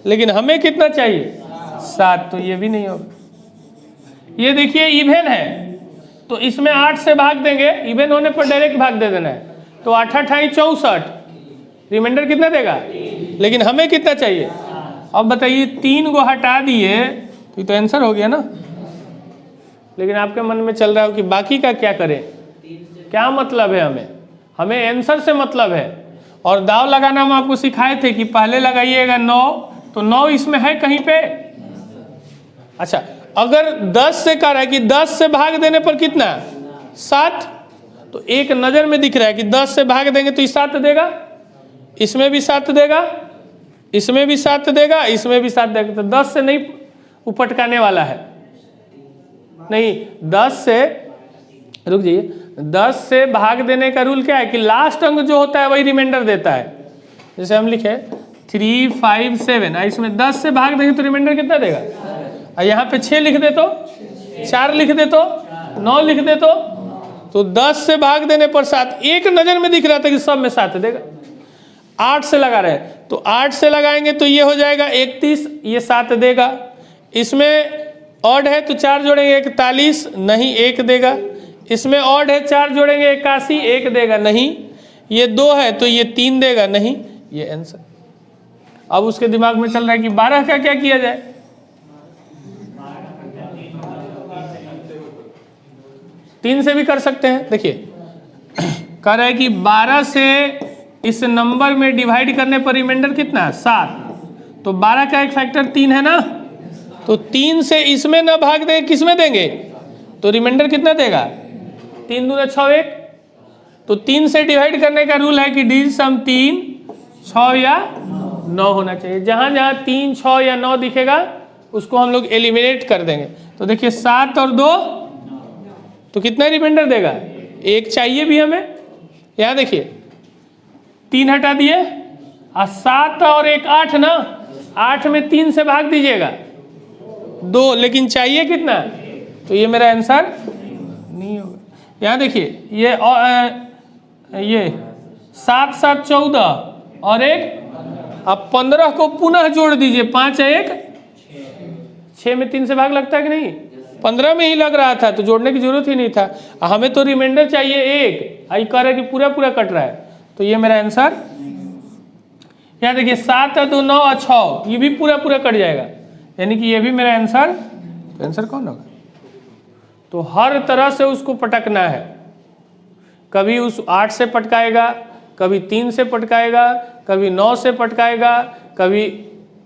लेकिन हमें कितना चाहिए, 7, तो ये भी नहीं होगा। ये देखिए इवन है तो इसमें 8 से भाग देंगे, इवन होने पर डायरेक्ट भाग दे देना है, तो 8 8 64, रिमाइंडर कितना देगा, लेकिन हमें कितना चाहिए। अब बताइए 3 को हटा दिए तो आंसर हो गया ना, लेकिन आपके मन में चल रहा हो कि बाकी का क्या करें, क्या मतलब है, हमें आंसर से मतलब है। और दाव लगाना हम आपको सिखाए थे कि पहले लगाइएगा 9, तो 9 इसमें है कहीं पे। अच्छा अगर 10 से कह रहा है कि 10 से भाग देने पर कितना, 7, तो एक नजर में दिख रहा है कि 10 से भाग देंगे तो ये 7 देगा, इसमें भी 7 देगा, इसमें भी 7 देगा, इसमें भी 7 देगा, तो 10 से नहीं उपटकाने वाला है। नहीं 10 से, रुक जाइए, 10 से भाग देने का रूल क्या है कि लास्ट अंक जो होता है वही रिमाइंडर देता है। जैसे हम लिखे 357, इसमें 10 से भाग देंगे तो रिमाइंडर कितना देगा, और यहाँ पे 6 लिख दे तो, 4 लिख दे तो, 9 लिख दे तो 10 से भाग देने पर 7, एक नजर में दिख रहा था कि सब में 7 देगा। 8 से लगा रहे तो 8 से लगाएंगे तो ये हो जाएगा 31, ये 7 देगा। इसमें ऑड है तो 4 जोड़ेंगे 41, नहीं 1 देगा। इसमें ऑड है 4 जोड़ेंगे 81, 1 देगा, नहीं। ये 2 है तो ये 3 देगा, नहीं। ये आंसर। अब उसके दिमाग में चल रहा है कि 12 का क्या किया जाए। तीन से भी कर सकते हैं। देखिए कह रहा है कि 12 से इस नंबर में डिवाइड करने पर रिमाइंडर कितना है, 7। तो 12 का एक फैक्टर 3 है ना, तो 3 से इसमें ना भाग देंगे, किसमें देंगे, तो रिमाइंडर कितना देगा, 3 दूना 6 1। तो 3 से डिवाइड करने का रूल है कि डी सम 3 6 या 9 होना चाहिए। जहां जहां 3 6 या 9 दिखेगा उसको हम लोग एलिमिनेट कर देंगे। तो देखिए 7 और 2 तो कितना रिमाइंडर देगा, 1 चाहिए भी हमें। यहाँ देखिए 3 हटा दिए और 7 और 1 8 ना, 8 में 3 से भाग दीजिएगा 2, लेकिन चाहिए कितना, तो ये मेरा आंसर नहीं होगा। यहाँ देखिए ये 7 7 14 और 1 अब 15 को पुनः जोड़ दीजिए, 5 है 1, 6 में 3 से भाग लगता है कि नहीं, 15 में ही लग रहा था तो जोड़ने की जरूरत ही नहीं था। हमें तो रिमाइंडर चाहिए 1, आई कह रहा है कि पूरा पूरा कट रहा है, तो ये मेरा आंसर। यहाँ देखिए 7 है 2 9 और 6, ये भी पूरा पूरा कट जाएगा, यानी कि ये भी मेरा आंसर। तो आंसर कौन होगा? तो हर तरह से उसको पटकना है, कभी उस 8 से पटकाएगा, कभी 3 से पटकाएगा, कभी 9 से पटकाएगा, कभी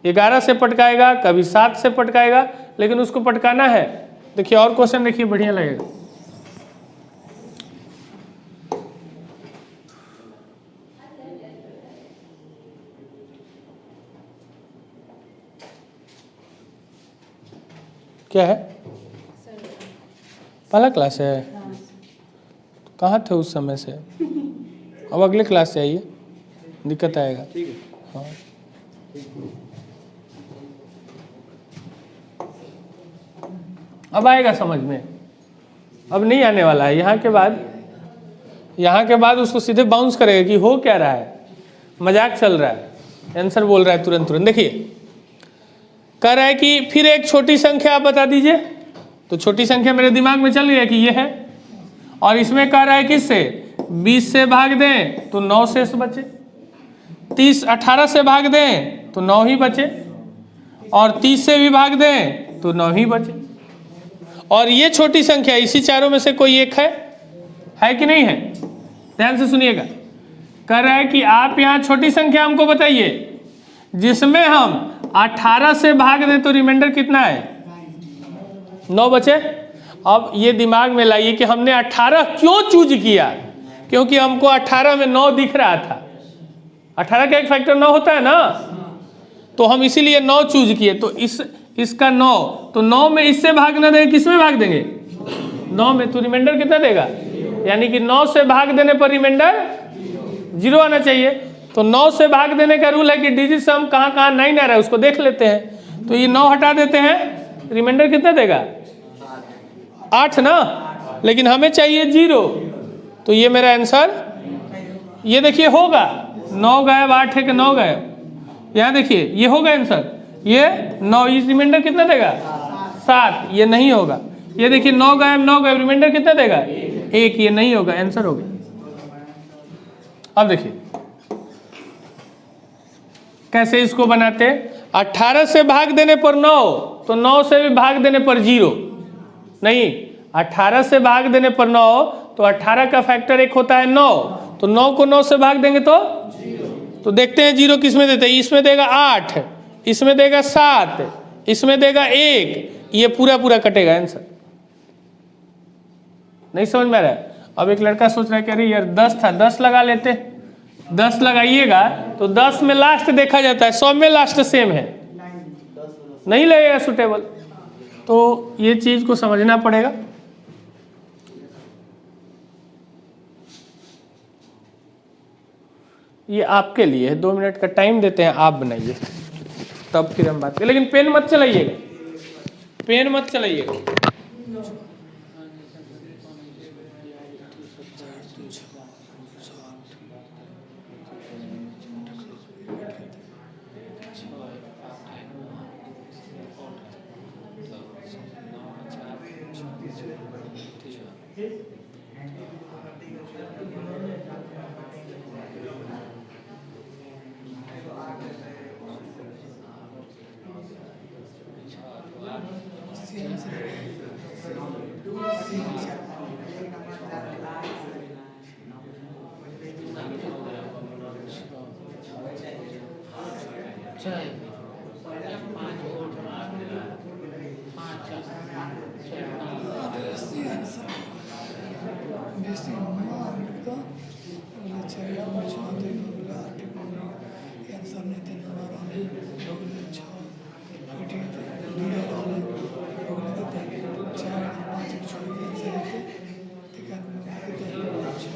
11 से पटकाएगा, कभी 7 से पटकाएगा, लेकिन उसको पटकाना है। देखिए और क्वेश्चन देखिए, बढ़िया लगेगा। क्या है? पहला क्लास है, कहाँ थे उस समय से? अब अगले क्लास से आइए, दिक्कत आएगा। ठीक है, हाँ। अब आएगा समझ में, अब नहीं आने वाला है। यहाँ के बाद उसको सीधे बाउंस करेगा कि हो क्या रहा है, मजाक चल रहा है, आंसर बोल रहा है तुरंत तुरंत। देखिए कह रहा है कि फिर एक छोटी संख्या आप बता दीजिए, तो छोटी संख्या मेरे दिमाग में चल गया कि ये है, और इसमें कह रहा है किससे, 20 से भाग दें तो 9 शेष बचे, 18 से भाग दें तो 9 ही बचे, और 30 से भी भाग दें तो 9 ही बचे। और ये छोटी संख्या इसी चारों में से कोई एक है कि नहीं है? ध्यान से सुनिएगा, कह रहा है कि आप यहाँ छोटी संख्या हमको बताइए जिसमें हम 18 से भाग दें तो रिमाइंडर कितना है, 9 बचे। अब ये दिमाग में लाइए कि हमने 18 क्यों चूज किया, क्योंकि हमको 18 में 9 दिख रहा था। 18 का एक फैक्टर 9 होता है ना, तो हम इसीलिए 9 चूज किए। तो इसका 9, तो 9 में इससे भाग ना देंगे, किस में भाग देंगे, 9 में, तो रिमाइंडर कितना देगा, यानी कि 9 से भाग देने पर रिमाइंडर 0 आना चाहिए। तो 9 से भाग देने का रूल है कि डिजिट सम कहाँ 9 आ रहा है उसको देख लेते हैं, तो ये 9 हटा देते हैं, रिमाइंडर कितना देगा, 8 ना, लेकिन हमें चाहिए 0, तो ये मेरा आंसर। ये देखिए होगा 9 गायब, 8 है कि 9 गायब, यहाँ देखिए ये होगा आंसर, ये 9, इस रिमाइंडर कितना देगा, 7, ये नहीं होगा। ये देखिए 9 गायब 9 गायब, रिमाइंडर कितना देगा, 1, ये नहीं होगा, आंसर हो गया। अब देखिए कैसे इसको बनाते, 18 से भाग देने पर 9, तो 9 से भी भाग देने पर 0 नहीं, 18 से भाग देने पर 9, तो 18 का फैक्टर 1 होता है 9, तो 9 को 9 से भाग देंगे तो देखते हैं 0 किस में देते हैं, इसमें देगा 8, इसमें देगा 7, इसमें देगा 1, ये पूरा पूरा कटेगा आंसर। नहीं समझ में आ रहा है? अब एक लड़का सोच रहा है कि अरे यार 10 था, 10 लगा लेते, 10 लगाइएगा तो 10 में लास्ट देखा जाता है, 100 में लास्ट सेम है, नहीं लगेगा सुटेबल, तो ये चीज को समझना पड़ेगा। ये आपके लिए है, 2 मिनट का टाइम देते हैं, आप बनाइए तब फिर हम बात करें, लेकिन पेन मत चलाइएगा, पेन मत चलाइएगा।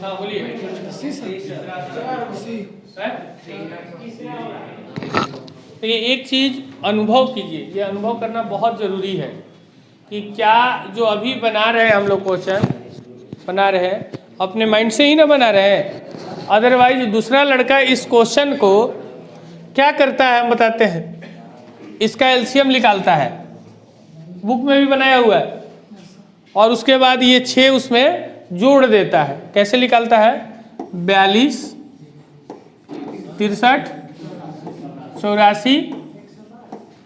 हाँ बोलिए। तो ये एक चीज अनुभव कीजिए, ये अनुभव करना बहुत जरूरी है कि क्या जो अभी बना रहे हैं हम लोग क्वेश्चन बना रहे हैं अपने माइंड से ही ना बना रहे हैं, अदरवाइज दूसरा लड़का इस क्वेश्चन को क्या करता है हम बताते हैं, इसका एलसीएम निकालता है, बुक में भी बनाया हुआ है, और उसके बाद ये 6 उसमें जोड़ देता है। कैसे निकालता है? 42, 63, 84,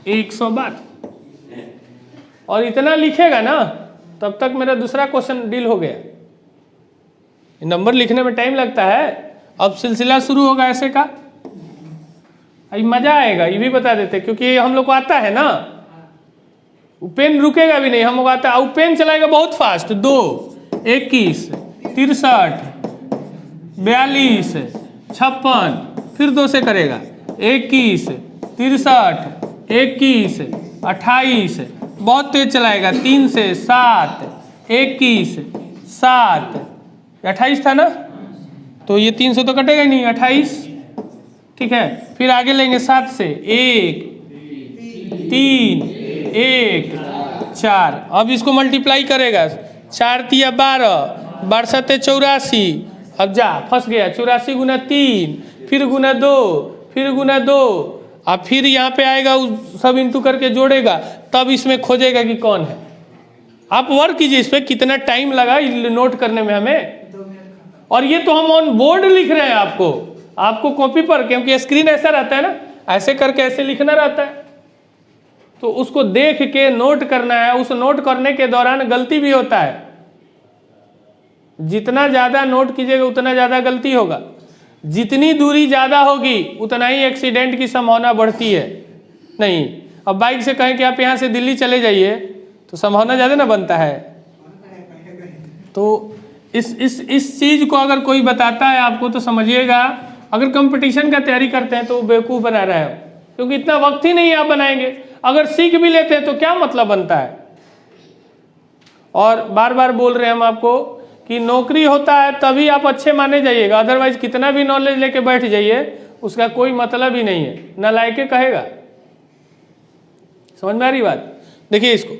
112, और इतना लिखेगा ना तब तक मेरा दूसरा क्वेश्चन डील हो गया। नंबर लिखने में टाइम लगता है, अब सिलसिला शुरू होगा ऐसे का। अभी मजा आएगा, ये भी बता देते, क्योंकि हम लोग को आता है ना, पेन रुकेगा भी नहीं, हम लोग आता है, पेन चलाएगा बहुत फास्ट। 2, 21, 63, 42, 56, फिर 2 से करेगा, 21, 63, 21, 28, बहुत तेज चलाएगा, 3 से 7, 21, 7, 28 था ना, तो ये 3 से तो कटेगा ही नहीं, 28, ठीक है। फिर आगे लेंगे 7 से, 1, 3, 1, 4, अब इसको मल्टीप्लाई करेगा, 4 तिया 12, 12 सत्ते 84, अब जा फंस गया, 84 गुना 3, फिर गुना 2, फिर गुना 2, अब फिर यहाँ पे आएगा, सब इंटू करके जोड़ेगा, तब इसमें खोजेगा कि कौन है। आप वर्क कीजिए इस पर, कितना टाइम लगा नोट करने में हमें, और ये तो हम ऑन बोर्ड लिख रहे हैं आपको कॉपी पर, क्योंकि स्क्रीन ऐसा रहता है ना, ऐसे करके ऐसे लिखना रहता है, तो उसको देख के नोट करना है। उस नोट करने के दौरान गलती भी होता है, जितना ज़्यादा नोट कीजिएगा उतना ज़्यादा गलती होगा, जितनी दूरी ज़्यादा होगी उतना ही एक्सीडेंट की संभावना बढ़ती है। नहीं, अब बाइक से कहें कि आप यहाँ से दिल्ली चले जाइए तो संभावना ज़्यादा ना बनता है। तो इस चीज़ को अगर कोई बताता है आपको तो समझिएगा, अगर कंपटीशन का तैयारी करते हैं तो बेवकूफ़ बना रहे हो, क्योंकि इतना वक्त ही नहीं आप बनाएंगे। अगर सीख भी लेते हैं तो क्या मतलब बनता है। और बार बार बोल रहे हैं हम आपको कि नौकरी होता है तभी आप अच्छे माने जाइएगा, अदरवाइज कितना भी नॉलेज लेके बैठ जाइए उसका कोई मतलब ही नहीं है, ना लायके कहेगा। समझ में आ रही बात? देखिए इसको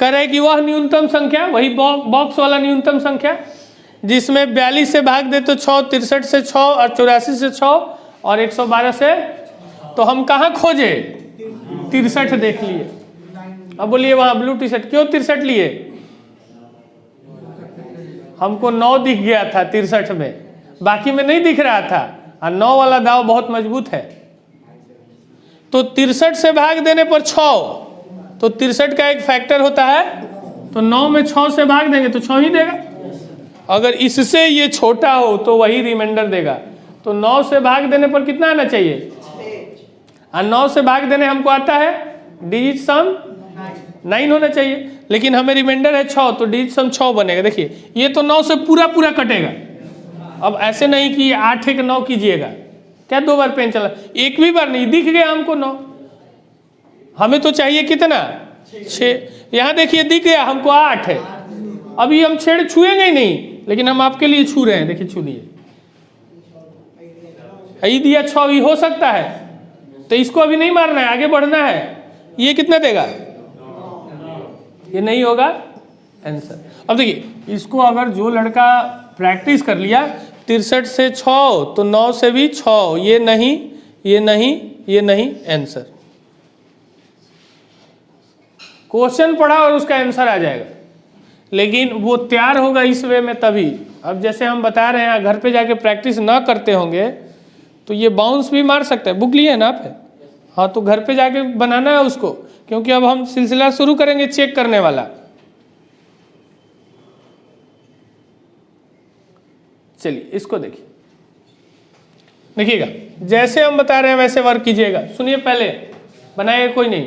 कह रहे कि वह न्यूनतम संख्या, वही बॉक्स वाला न्यूनतम संख्या जिसमें 42 से भाग दे तो 6, 63 से 6 और 84 से 6 और 112 से, तो हम कहाँ खोजे? 63 देख लिए। अब बोलिए वहाँ ब्लू टी शर्ट क्यों 63 लिए? हमको 9 दिख गया था 63 में, बाकी में नहीं दिख रहा था, और 9 वाला दाव बहुत मजबूत है। तो 63 से भाग देने पर 6, तो 63 का एक फैक्टर होता है, तो 9 में 6 से भाग देंगे तो 6 ही देगा। अगर इससे ये छोटा हो तो वही रिमाइंडर देगा। तो 9 से भाग देने पर कितना आना चाहिए? और 9 से भाग देने हमको आता है डिजिट सम 9 होना चाहिए, लेकिन हमें रिमाइंडर है 6, तो डिजिट सम 6 बनेगा। देखिए ये तो 9 से पूरा कटेगा। अब ऐसे नहीं कि 8 1 9 कीजिएगा, क्या 2 बार पेन चला? एक भी बार नहीं, दिख गया हमको 9, हमें तो चाहिए कितना? 6। यहाँ देखिए दिख गया हमको 8 है, अभी हम छुएंगे ही नहीं, लेकिन हम आपके लिए छू रहे हैं। देखिए छू लिए, यही दिया 6 भी हो सकता है, तो इसको अभी नहीं मारना है, आगे बढ़ना है। ये कितना देगा? ये नहीं होगा आंसर। अब देखिए इसको अगर जो लड़का प्रैक्टिस कर लिया 63 से 6 तो 9 से भी 6, ये नहीं, ये नहीं, ये नहीं, आंसर। क्वेश्चन पढ़ा और उसका आंसर आ जाएगा, लेकिन वो तैयार होगा इस वे में तभी। अब जैसे हम बता रहे हैं, घर पे जाके प्रैक्टिस ना करते होंगे तो ये बाउंस भी मार सकते हैं। बुक लिए है ना आप? हाँ, तो घर पे जाके बनाना है उसको, क्योंकि अब हम सिलसिला शुरू करेंगे चेक करने वाला। चलिए इसको देखिएगा, जैसे हम बता रहे हैं वैसे वर्क कीजिएगा। सुनिए, पहले बनाएगा कोई नहीं।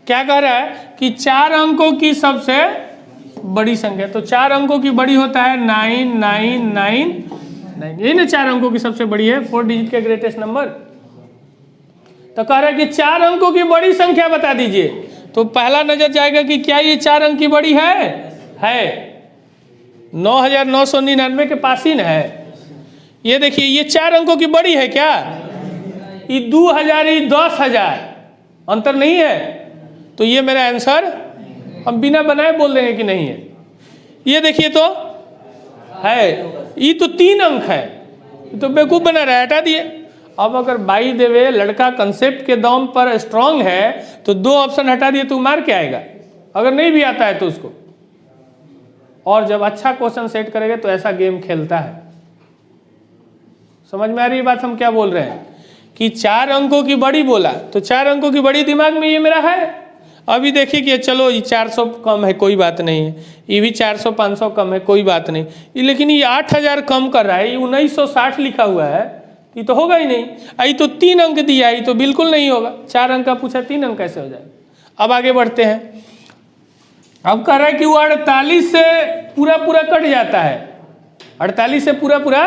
क्या कह रहा है कि 4 अंकों की सबसे बड़ी संख्या, तो 4 अंकों की बड़ी होता है 9999, यही ना 4 अंकों की सबसे बड़ी है, 4 डिजिट के ग्रेटेस्ट नंबर। तो कह रहा है कि 4 अंकों की बड़ी संख्या बता दीजिए। तो पहला नजर जाएगा कि क्या ये 4 अंक की बड़ी है 9999 के पास ही न है। ये देखिए ये 4 अंकों की बड़ी है क्या? ये 2000, ये 10,000, अंतर नहीं है। तो ये मेरा आंसर हम बिना बनाए बोल देंगे कि नहीं है। ये देखिए तो है, ये तो 3 अंक है, तो बेवकूफ़ बना रहा है, हटा दिए। अब अगर बाई द वे लड़का कंसेप्ट के दम पर स्ट्रांग है तो 2 ऑप्शन हटा दिए तो मार के आएगा, अगर नहीं भी आता है तो उसको। और जब अच्छा क्वेश्चन सेट करेगा तो ऐसा गेम खेलता है। समझ में आ रही है बात हम क्या बोल रहे हैं? कि 4 अंकों की बड़ी बोला तो 4 अंकों की बड़ी दिमाग में ये मेरा है। अभी देखिए कि चलो ये 400 कम है कोई बात नहीं है, ये भी 400-500 कम है कोई बात नहीं, लेकिन ये 8000 कम कर रहा है, ये 1960 लिखा हुआ है, ये तो होगा ही नहीं। आई तो 3 अंक दिया है, ये तो बिल्कुल नहीं होगा। 4 अंक का पूछा, 3 अंक कैसे हो जाएगा? अब आगे बढ़ते हैं। अब कह रहा है कि वो 48 से पूरा पूरा कट जाता है, 48 से पूरा पूरा,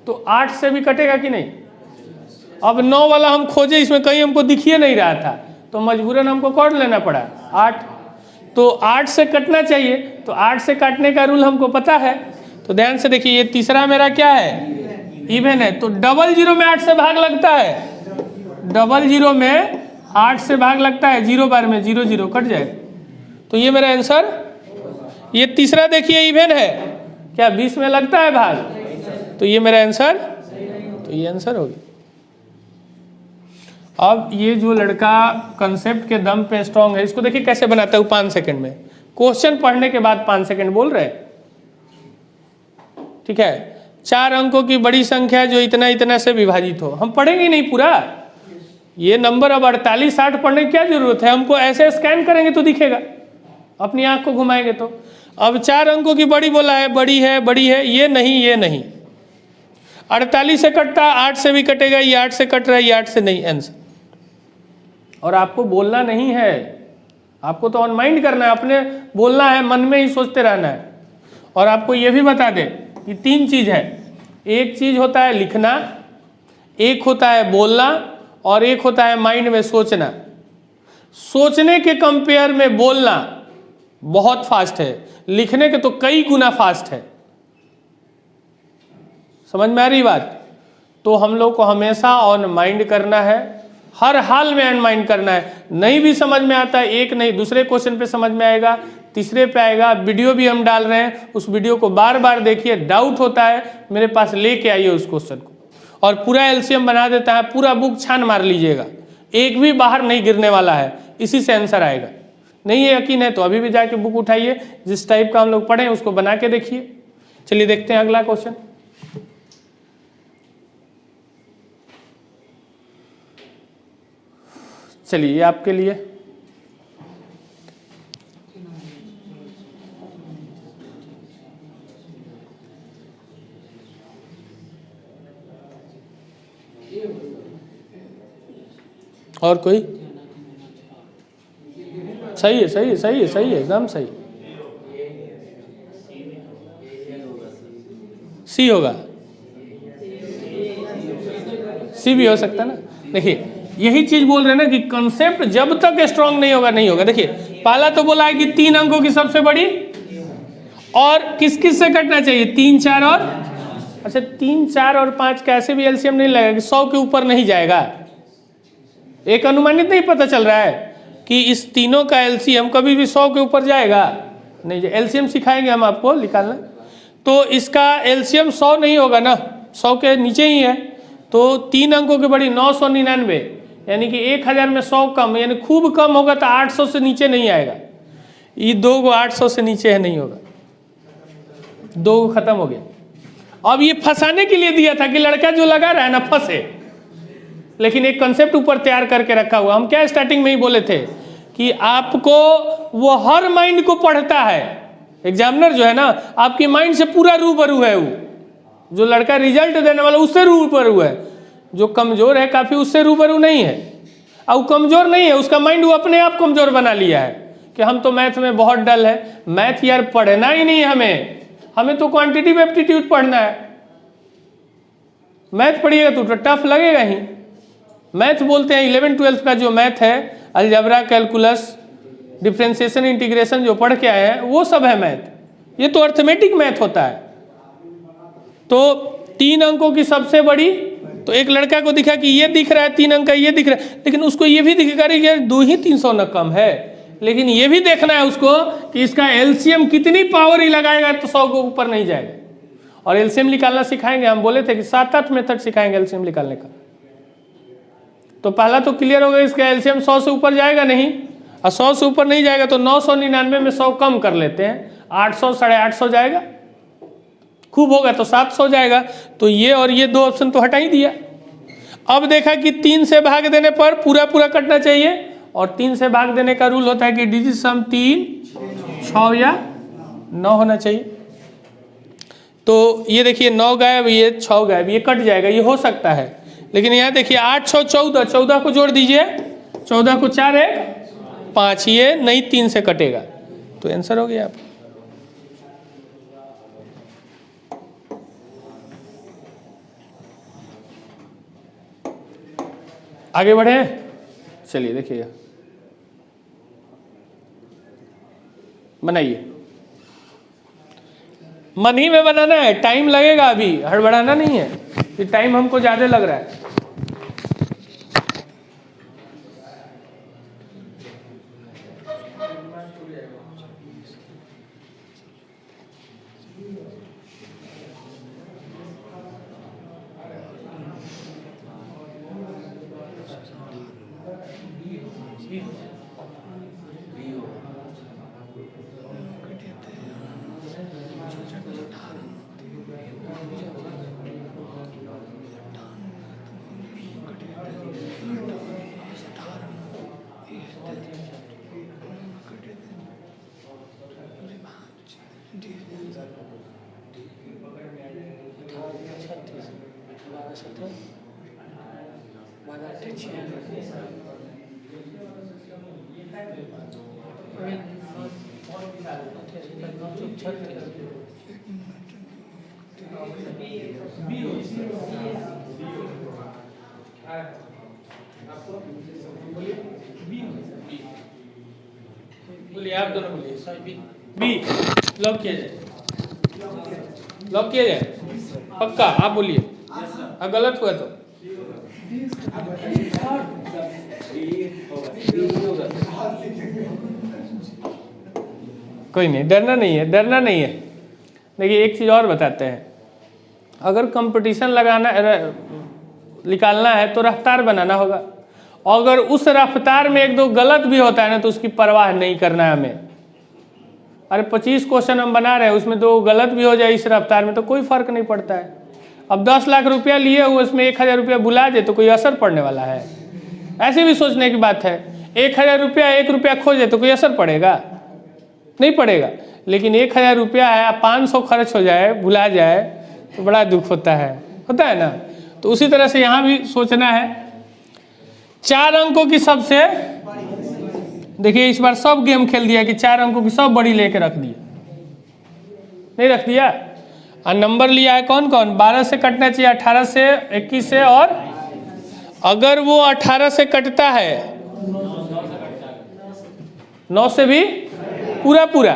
तो 8 से भी कटेगा कि नहीं? अब 9 वाला हम खोजे, इसमें कहीं हमको दिखिए नहीं रहा था, तो मजबूरन हमको कट लेना पड़ा 8, तो 8 से कटना चाहिए, तो 8 से काटने का रूल हमको पता है। तो ध्यान से देखिए, ये तीसरा मेरा क्या है? इवन है, तो 00 में 8 से भाग लगता है, 00 में 8 से भाग लगता है, 0 बार में 0 0 कट जाएगा। तो ये मेरा आंसर। ये तीसरा देखिए इवन है, क्या 20 में लगता है भाग? तो ये मेरा आंसर, तो ये आंसर हो गया। अब ये जो लड़का कंसेप्ट के दम पे स्ट्रांग है, इसको देखिए कैसे बनाता हूँ 5 सेकंड में। क्वेश्चन पढ़ने के बाद 5 सेकंड बोल रहे हैं, ठीक है। 4 अंकों की बड़ी संख्या जो इतना इतना से विभाजित हो, हम पढ़ेंगे नहीं पूरा ये नंबर। अब 48 60 पढ़ने की क्या जरूरत है, हमको ऐसे स्कैन करेंगे तो दिखेगा, अपनी आंख को घुमाएंगे तो। अब 4 अंकों की बड़ी बोला है, बड़ी है बड़ी है, ये नहीं ये नहीं। 48 से कटता, 8 से भी कटेगा, ये 8 से कट रहा है, ये 8 से नहीं, आंसर। और आपको बोलना नहीं है, आपको तो ऑन माइंड करना है, अपने बोलना है, मन में ही सोचते रहना है। और आपको ये भी बता दें कि 3 चीज है, एक चीज होता है लिखना, एक होता है बोलना, और एक होता है माइंड में सोचना। सोचने के कंपेयर में बोलना बहुत फास्ट है, लिखने के तो कई गुना फास्ट है। समझ में आ रही बात? तो हम लोग को हमेशा ऑन माइंड करना है, हर हाल में ऑन माइंड करना है। नहीं भी समझ में आता है, एक नहीं दूसरे क्वेश्चन पे समझ में आएगा, तीसरे पे आएगा। वीडियो भी हम डाल रहे हैं, उस वीडियो को बार बार देखिए, डाउट होता है मेरे पास लेके आइए उस क्वेश्चन को, और पूरा एलसीएम बना देता है, पूरा बुक छान मार लीजिएगा, एक भी बाहर नहीं गिरने वाला है, इसी से आंसर आएगा। नहीं है यकीन है तो अभी भी जाके बुक उठाइए, जिस टाइप का हम लोग पढ़े उसको बना के देखिए। चलिए देखते हैं अगला क्वेश्चन। चलिए ये आपके लिए, और कोई? सही है सही है सही है सही है, एकदम सही। सी होगा, सी भी हो सकता ना। देखिए यही चीज बोल रहे हैं ना कि कंसेप्ट जब तक स्ट्रांग नहीं होगा नहीं होगा। देखिए पहला तो बोला है कि 3 अंकों की सबसे बड़ी, और किस किस से कटना चाहिए? 3 4 और, अच्छा 3 4 और 5 कैसे भी एलसीएम नहीं लगेगा, 100 के ऊपर नहीं जाएगा। एक अनुमानित नहीं पता चल रहा है कि इस तीनों का एलसीएम कभी भी 100 के ऊपर जाएगा नहीं। एलसीएम सिखाएंगे हम आपको निकालना, तो इसका एलसीएम 100 नहीं होगा ना, 100 के नीचे ही है। तो 3 अंकों की बड़ी 999, यानी कि 1000 में 100 कम, यानी खूब कम होगा तो 800 से नीचे नहीं आएगा। ये 2 को 800 से नीचे है नहीं होगा, 2 को खत्म हो गया। अब ये फंसाने के लिए दिया था कि लड़का जो लगा रहा है ना फंसे, लेकिन एक कंसेप्ट ऊपर तैयार करके रखा हुआ। हम क्या स्टार्टिंग में ही बोले थे कि आपको वो हर माइंड को पढ़ता है। एग्जामिनर जो है ना आपकी माइंड से पूरा रूबरू है, वो जो लड़का रिजल्ट देने वाला उससे रूबरू है। जो कमजोर है काफी उससे रूबरू नहीं है, और कमजोर नहीं है, उसका माइंड वो अपने आप कमजोर बना लिया है कि हम तो मैथ में बहुत डल है। मैथ यार पढ़ना ही नहीं है हमें तो क्वांटिटिव एप्टीट्यूड पढ़ना है। मैथ पढ़िएगा तो टफ लगेगा ही। मैथ बोलते हैं 11 12 का जो मैथ है, अलजेब्रा, कैलकुलस, डिफरेंशिएशन, इंटीग्रेशन जो पढ़ के आए हैं वो सब है मैथ। ये तो अर्थमेटिक मैथ होता है। तो 3 अंकों की सबसे बड़ी, तो एक लड़का को दिखा कि ये दिख रहा है 3 अंक का, ये दिख रहा है, लेकिन उसको ये भी दिखेगा कि 2 ही 300 न कम है। लेकिन ये भी देखना है उसको कि इसका एलसीएम कितनी पावर ही लगाएगा तो 100 के ऊपर नहीं जाएगा। और एलसीएम निकालना सिखाएंगे। हम बोले थे कि 7-8 मेथड सिखाएंगे एलसीएम निकालने का। तो पहला तो क्लियर हो गया, इसका एलसीएम 100 से ऊपर जाएगा नहीं, और 100 से ऊपर नहीं जाएगा तो 999 में 100 कम कर लेते हैं, 800 850 जाएगा, खूब होगा तो 700 जाएगा। तो ये और ये 2 ऑप्शन तो हटा ही दिया। अब देखा कि 3 से भाग देने पर पूरा पूरा कटना चाहिए, और 3 से भाग देने का रूल होता है कि डिजिट सम 3, 6 या 9 होना चाहिए। तो ये देखिए 9 गायब, ये 6 गायब, ये कट जाएगा, ये हो सकता है। लेकिन यहाँ देखिए 8 6 14, 14 को जोड़ दीजिए, 14 को 4 1 5, ये नहीं 3 से कटेगा, तो आंसर हो गया आप। आगे बढ़े, चलिए देखिएगा, बनाइए। मन ही में बनाना है, टाइम लगेगा, अभी हड़बड़ाना नहीं है कि टाइम हमको ज्यादा लग रहा है। बोलिए, आप दोनों बोलिए। बी लॉक किया जाए, लॉक किया जाए, पक्का? आप बोलिए, गलत हुआ तो कोई नहीं, डरना नहीं है, डरना नहीं है। देखिए एक चीज़ और बताते हैं, अगर कंपटीशन लगाना निकालना है तो रफ्तार बनाना होगा। अगर उस रफ्तार में 1-2 गलत भी होता है ना तो उसकी परवाह नहीं करना है हमें। अरे 25 क्वेश्चन हम बना रहे हैं, उसमें 2 गलत भी हो जाए इस रफ्तार में तो कोई फर्क नहीं पड़ता है। अब 10 लाख रुपया लिए हुए उसमें 1000 रुपया भुला जाए तो कोई असर पड़ने वाला है? ऐसे भी सोचने की बात है। 1000 रुपया 1 रुपया खो जाए तो कोई असर पड़ेगा? नहीं पड़ेगा। लेकिन 1000 रुपया है, 500 खर्च हो जाए, भुला जाए तो बड़ा दुख होता है ना। तो उसी तरह से यहाँ भी सोचना है। 4 अंकों की सबसे, देखिए इस बार सब गेम खेल दिया कि 4 अंकों की सब बड़ी लेके रख दिया, नहीं रख दिया। और नंबर लिया है कौन कौन? 12 से कटना चाहिए, 18 से, 21 से, और अगर वो 18 से कटता है 9 से भी पूरा पूरा,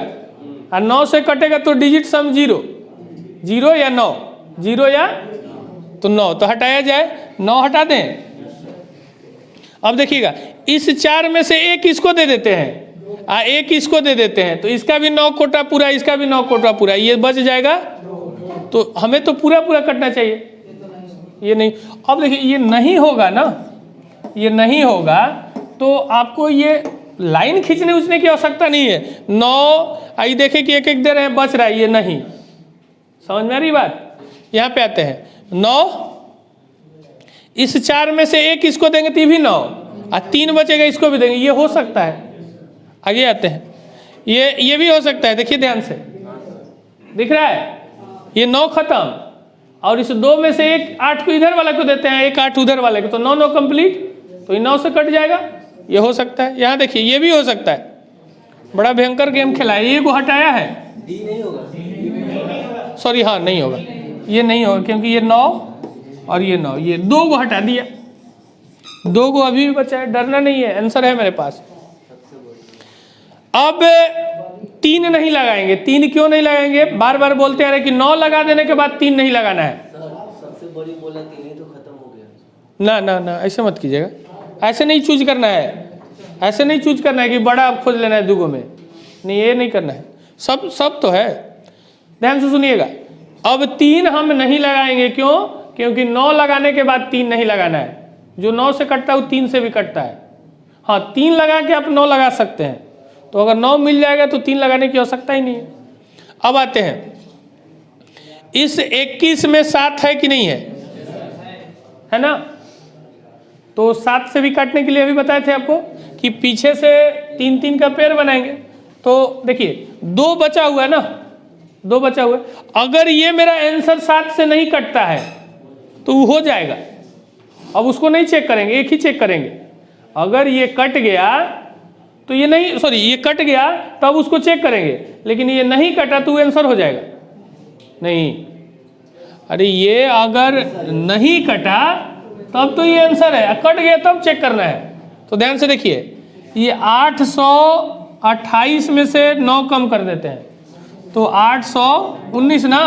और 9 से कटेगा तो डिजिट सम 0 या 9, 0 या तो 9, तो हटाया जाए, 9 हटा दें। अब देखिएगा इस 4 में से 1 इसको दे देते हैं, 1 इसको दे देते हैं, तो इसका भी 9 कोटा पूरा, इसका भी 9 कोटा पूरा, ये बच जाएगा। तो हमें तो पूरा पूरा कटना चाहिए, ये नहीं। अब देखिए ये नहीं होगा ना, ये नहीं होगा तो आपको ये लाइन खींचने उचने की आवश्यकता नहीं है। 9 आई देखे कि 1-1 दे रहे हैं, बच रहा है, ये नहीं। समझ में आ रही बात? यहाँ पे आते हैं 9, इस 4 में से 1 इसको देंगे तो भी 9, और 3 बचेगा इसको भी देंगे, ये हो सकता है। आगे आते हैं, ये भी हो सकता है। देखिए ध्यान से, दिख रहा है ये 9 खत्म, और इस 2 में से 1 8 को इधर वाला को देते हैं, 1 8 उधर वाले को, तो 9 कंप्लीट, तो ये 9 से कट जाएगा, ये हो सकता है। यहाँ देखिए ये भी हो सकता है। बड़ा भयंकर गेम खेला है। ये को हटाया है, डी नहीं होगा, सॉरी हाँ नहीं होगा, ये नहीं होगा क्योंकि ये 9 और ये 9, ये 2 को हटा दिया, 2 को अभी भी बचा है। डरना नहीं है, आंसर है मेरे पास। अब 3 नहीं लगाएंगे। 3 क्यों नहीं लगाएंगे? बार बार बोलते आ रहे कि 9 लगा देने के बाद 3 नहीं लगाना है। सबसे बड़ी बोला 3 ही तो खत्म हो गया। ना ना ना, ऐसे मत कीजिएगा, ऐसे नहीं चूज करना है, ऐसे नहीं चूज करना है कि बड़ा आप खोज लेना है 2 में, नहीं, ये नहीं करना है। सब तो है, ध्यान से सुनिएगा। अब 3 हम नहीं लगाएंगे, क्यों? क्योंकि 9 लगाने के बाद 3 नहीं लगाना है। जो 9 से कटता है वो 3 से भी कटता है। हाँ, 3 लगा के आप 9 लगा सकते हैं, तो अगर 9 मिल जाएगा तो 3 लगाने की आवश्यकता ही नहीं है। अब आते हैं, इस 21 में 7 है कि नहीं है ना? तो 7 से भी काटने के लिए अभी बताए थे आपको कि पीछे से 3-3 का पेड़ बनाएंगे। तो देखिए 2 बचा हुआ है ना, 2 बचा हुआ है। अगर ये मेरा आंसर 7 से नहीं कटता है तो वो हो जाएगा। अब उसको नहीं चेक करेंगे, एक ही चेक करेंगे। अगर ये कट गया तो ये नहीं, सॉरी ये कट गया तब उसको चेक करेंगे, लेकिन ये नहीं कटा तो आंसर हो जाएगा नहीं। अरे ये अगर नहीं कटा तब तो ये आंसर है, कट गया तब चेक करना है। तो ध्यान से देखिए, ये 828 में से 9 कम कर देते हैं तो 819 ना,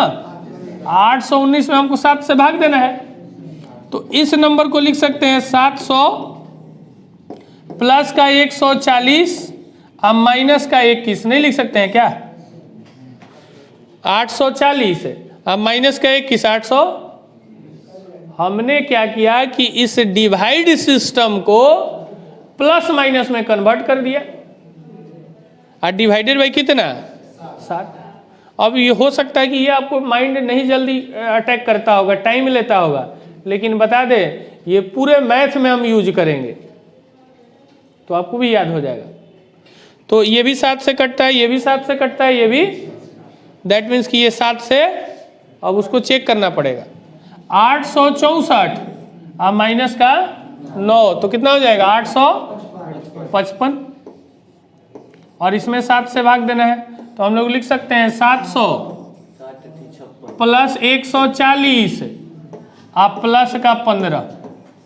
819 में हमको 7 से भाग देना है। तो इस नंबर को लिख सकते हैं 700 प्लस का 140 और माइनस का 21। नहीं लिख सकते हैं क्या? 840 और माइनस का 21, 800। हमने क्या किया कि इस डिवाइड सिस्टम को प्लस माइनस में कन्वर्ट कर दिया और डिवाइडेड बाई कितना? 60। अब ये हो सकता है कि ये आपको माइंड नहीं जल्दी अटैक करता होगा, टाइम लेता होगा, लेकिन बता दें ये पूरे मैथ में हम यूज करेंगे तो आपको भी याद हो जाएगा। तो ये भी 7 से कटता है, ये भी 7 से कटता है, ये भी, दैट मीन्स कि ये 7 से, अब उसको चेक करना पड़ेगा। 864 और माइनस का 9 तो कितना हो जाएगा? 855। और इसमें 7 से भाग देना है तो हम लोग लिख सकते हैं 700 प्लस 140 और प्लस का 15।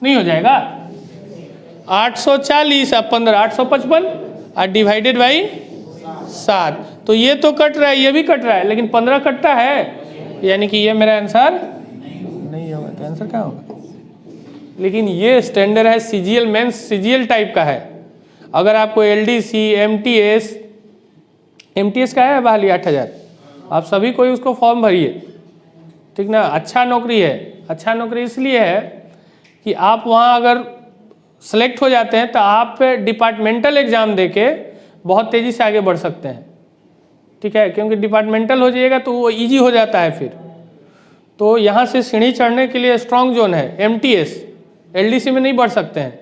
नहीं हो जाएगा? 840 और 15 855 और डिवाइडेड बाई 7। तो ये तो कट रहा है, ये भी कट रहा है, लेकिन 15 कटता है, यानी कि ये मेरा आंसर नहीं होगा। तो आंसर क्या होगा? लेकिन ये स्टैंडर्ड है, सीजीएल मेंस सीजीएल टाइप का है। अगर आपको एलडीसी, एमटीएस का है बहाली 8000, आप सभी कोई उसको फॉर्म भरिए, ठीक ना। अच्छा नौकरी है, अच्छा नौकरी इसलिए है कि आप वहाँ अगर सेलेक्ट हो जाते हैं तो आप डिपार्टमेंटल एग्जाम देके बहुत तेज़ी से आगे बढ़ सकते हैं, ठीक है, क्योंकि डिपार्टमेंटल हो जाइएगा तो वो इजी हो जाता है फिर। तो यहाँ से सीढ़ी चढ़ने के लिए स्ट्रॉन्ग जोन है एमटीएस, एलडीसी में नहीं बढ़ सकते हैं,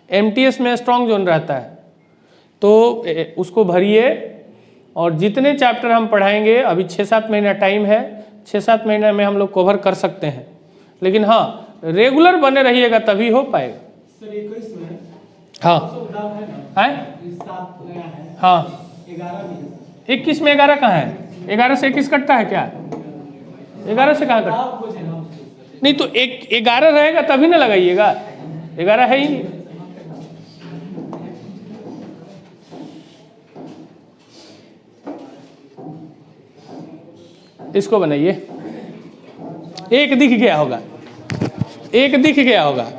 एमटीएस में स्ट्रॉन्ग जोन रहता है। तो उसको भरिए और जितने चैप्टर हम पढ़ाएंगे, अभी 6-7 महीना टाइम है, 6-7 महीने में हम लोग कवर कर सकते हैं, लेकिन हाँ रेगुलर बने रहिएगा तभी हो पाएगा। हाँ है, हाँ 21 में 11 कहाँ है? 11 से 21 कटता है क्या? 11 से कहाँ कटता? नहीं तो 11 रहेगा तभी ना लगाइएगा, 11 है ही नहीं। इसको बनाइए, एक दिख गया होगा, एक दिख गया होगा।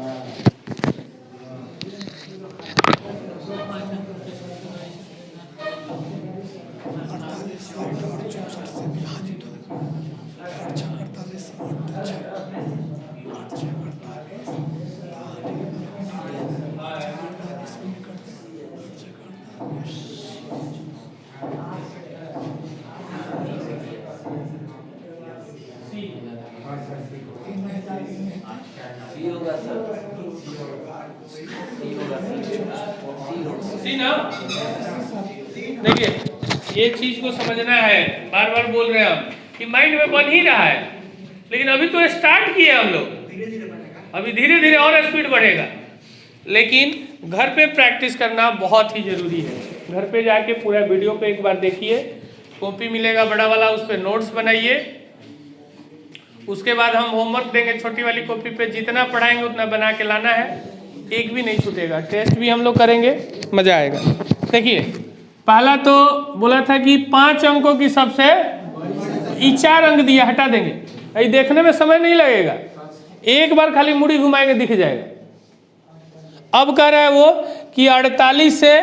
देखिए ये चीज को समझना है, बार बार बोल रहे हैं हम कि माइंड में बन ही रहा है, लेकिन अभी तो स्टार्ट किए हम लोग, अभी धीरे धीरे और स्पीड बढ़ेगा। लेकिन घर पे प्रैक्टिस करना बहुत ही जरूरी है। घर पे जाके पूरा वीडियो पे एक बार देखिए, कॉपी मिलेगा बड़ा वाला, उस पर नोट्स बनाइए। उसके बाद हम होमवर्क देंगे छोटी वाली कॉपी पे, जितना पढ़ाएंगे उतना बना के लाना है, एक भी नहीं छूटेगा। टेस्ट भी हम लोग करेंगे, मजा आएगा। देखिए पहला तो बोला था कि 5 अंकों की सबसे, ये 4 अंक दिया, हटा देंगे, ये देखने में समय नहीं लगेगा, एक बार खाली मुड़ी घुमाएंगे दिख जाएगा। अब कह रहा है वो कि 48 से,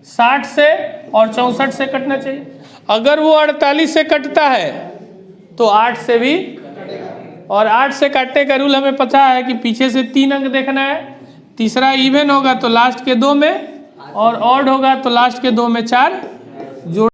60 से और 64 से कटना चाहिए। अगर वो 48 से कटता है तो 8 से भी, और 8 से काटने का रूल हमें पता है कि पीछे से 3 अंक देखना है, तीसरा इवन होगा तो लास्ट के 2 में, और ऑड होगा तो लास्ट के 2 में 4 जोड़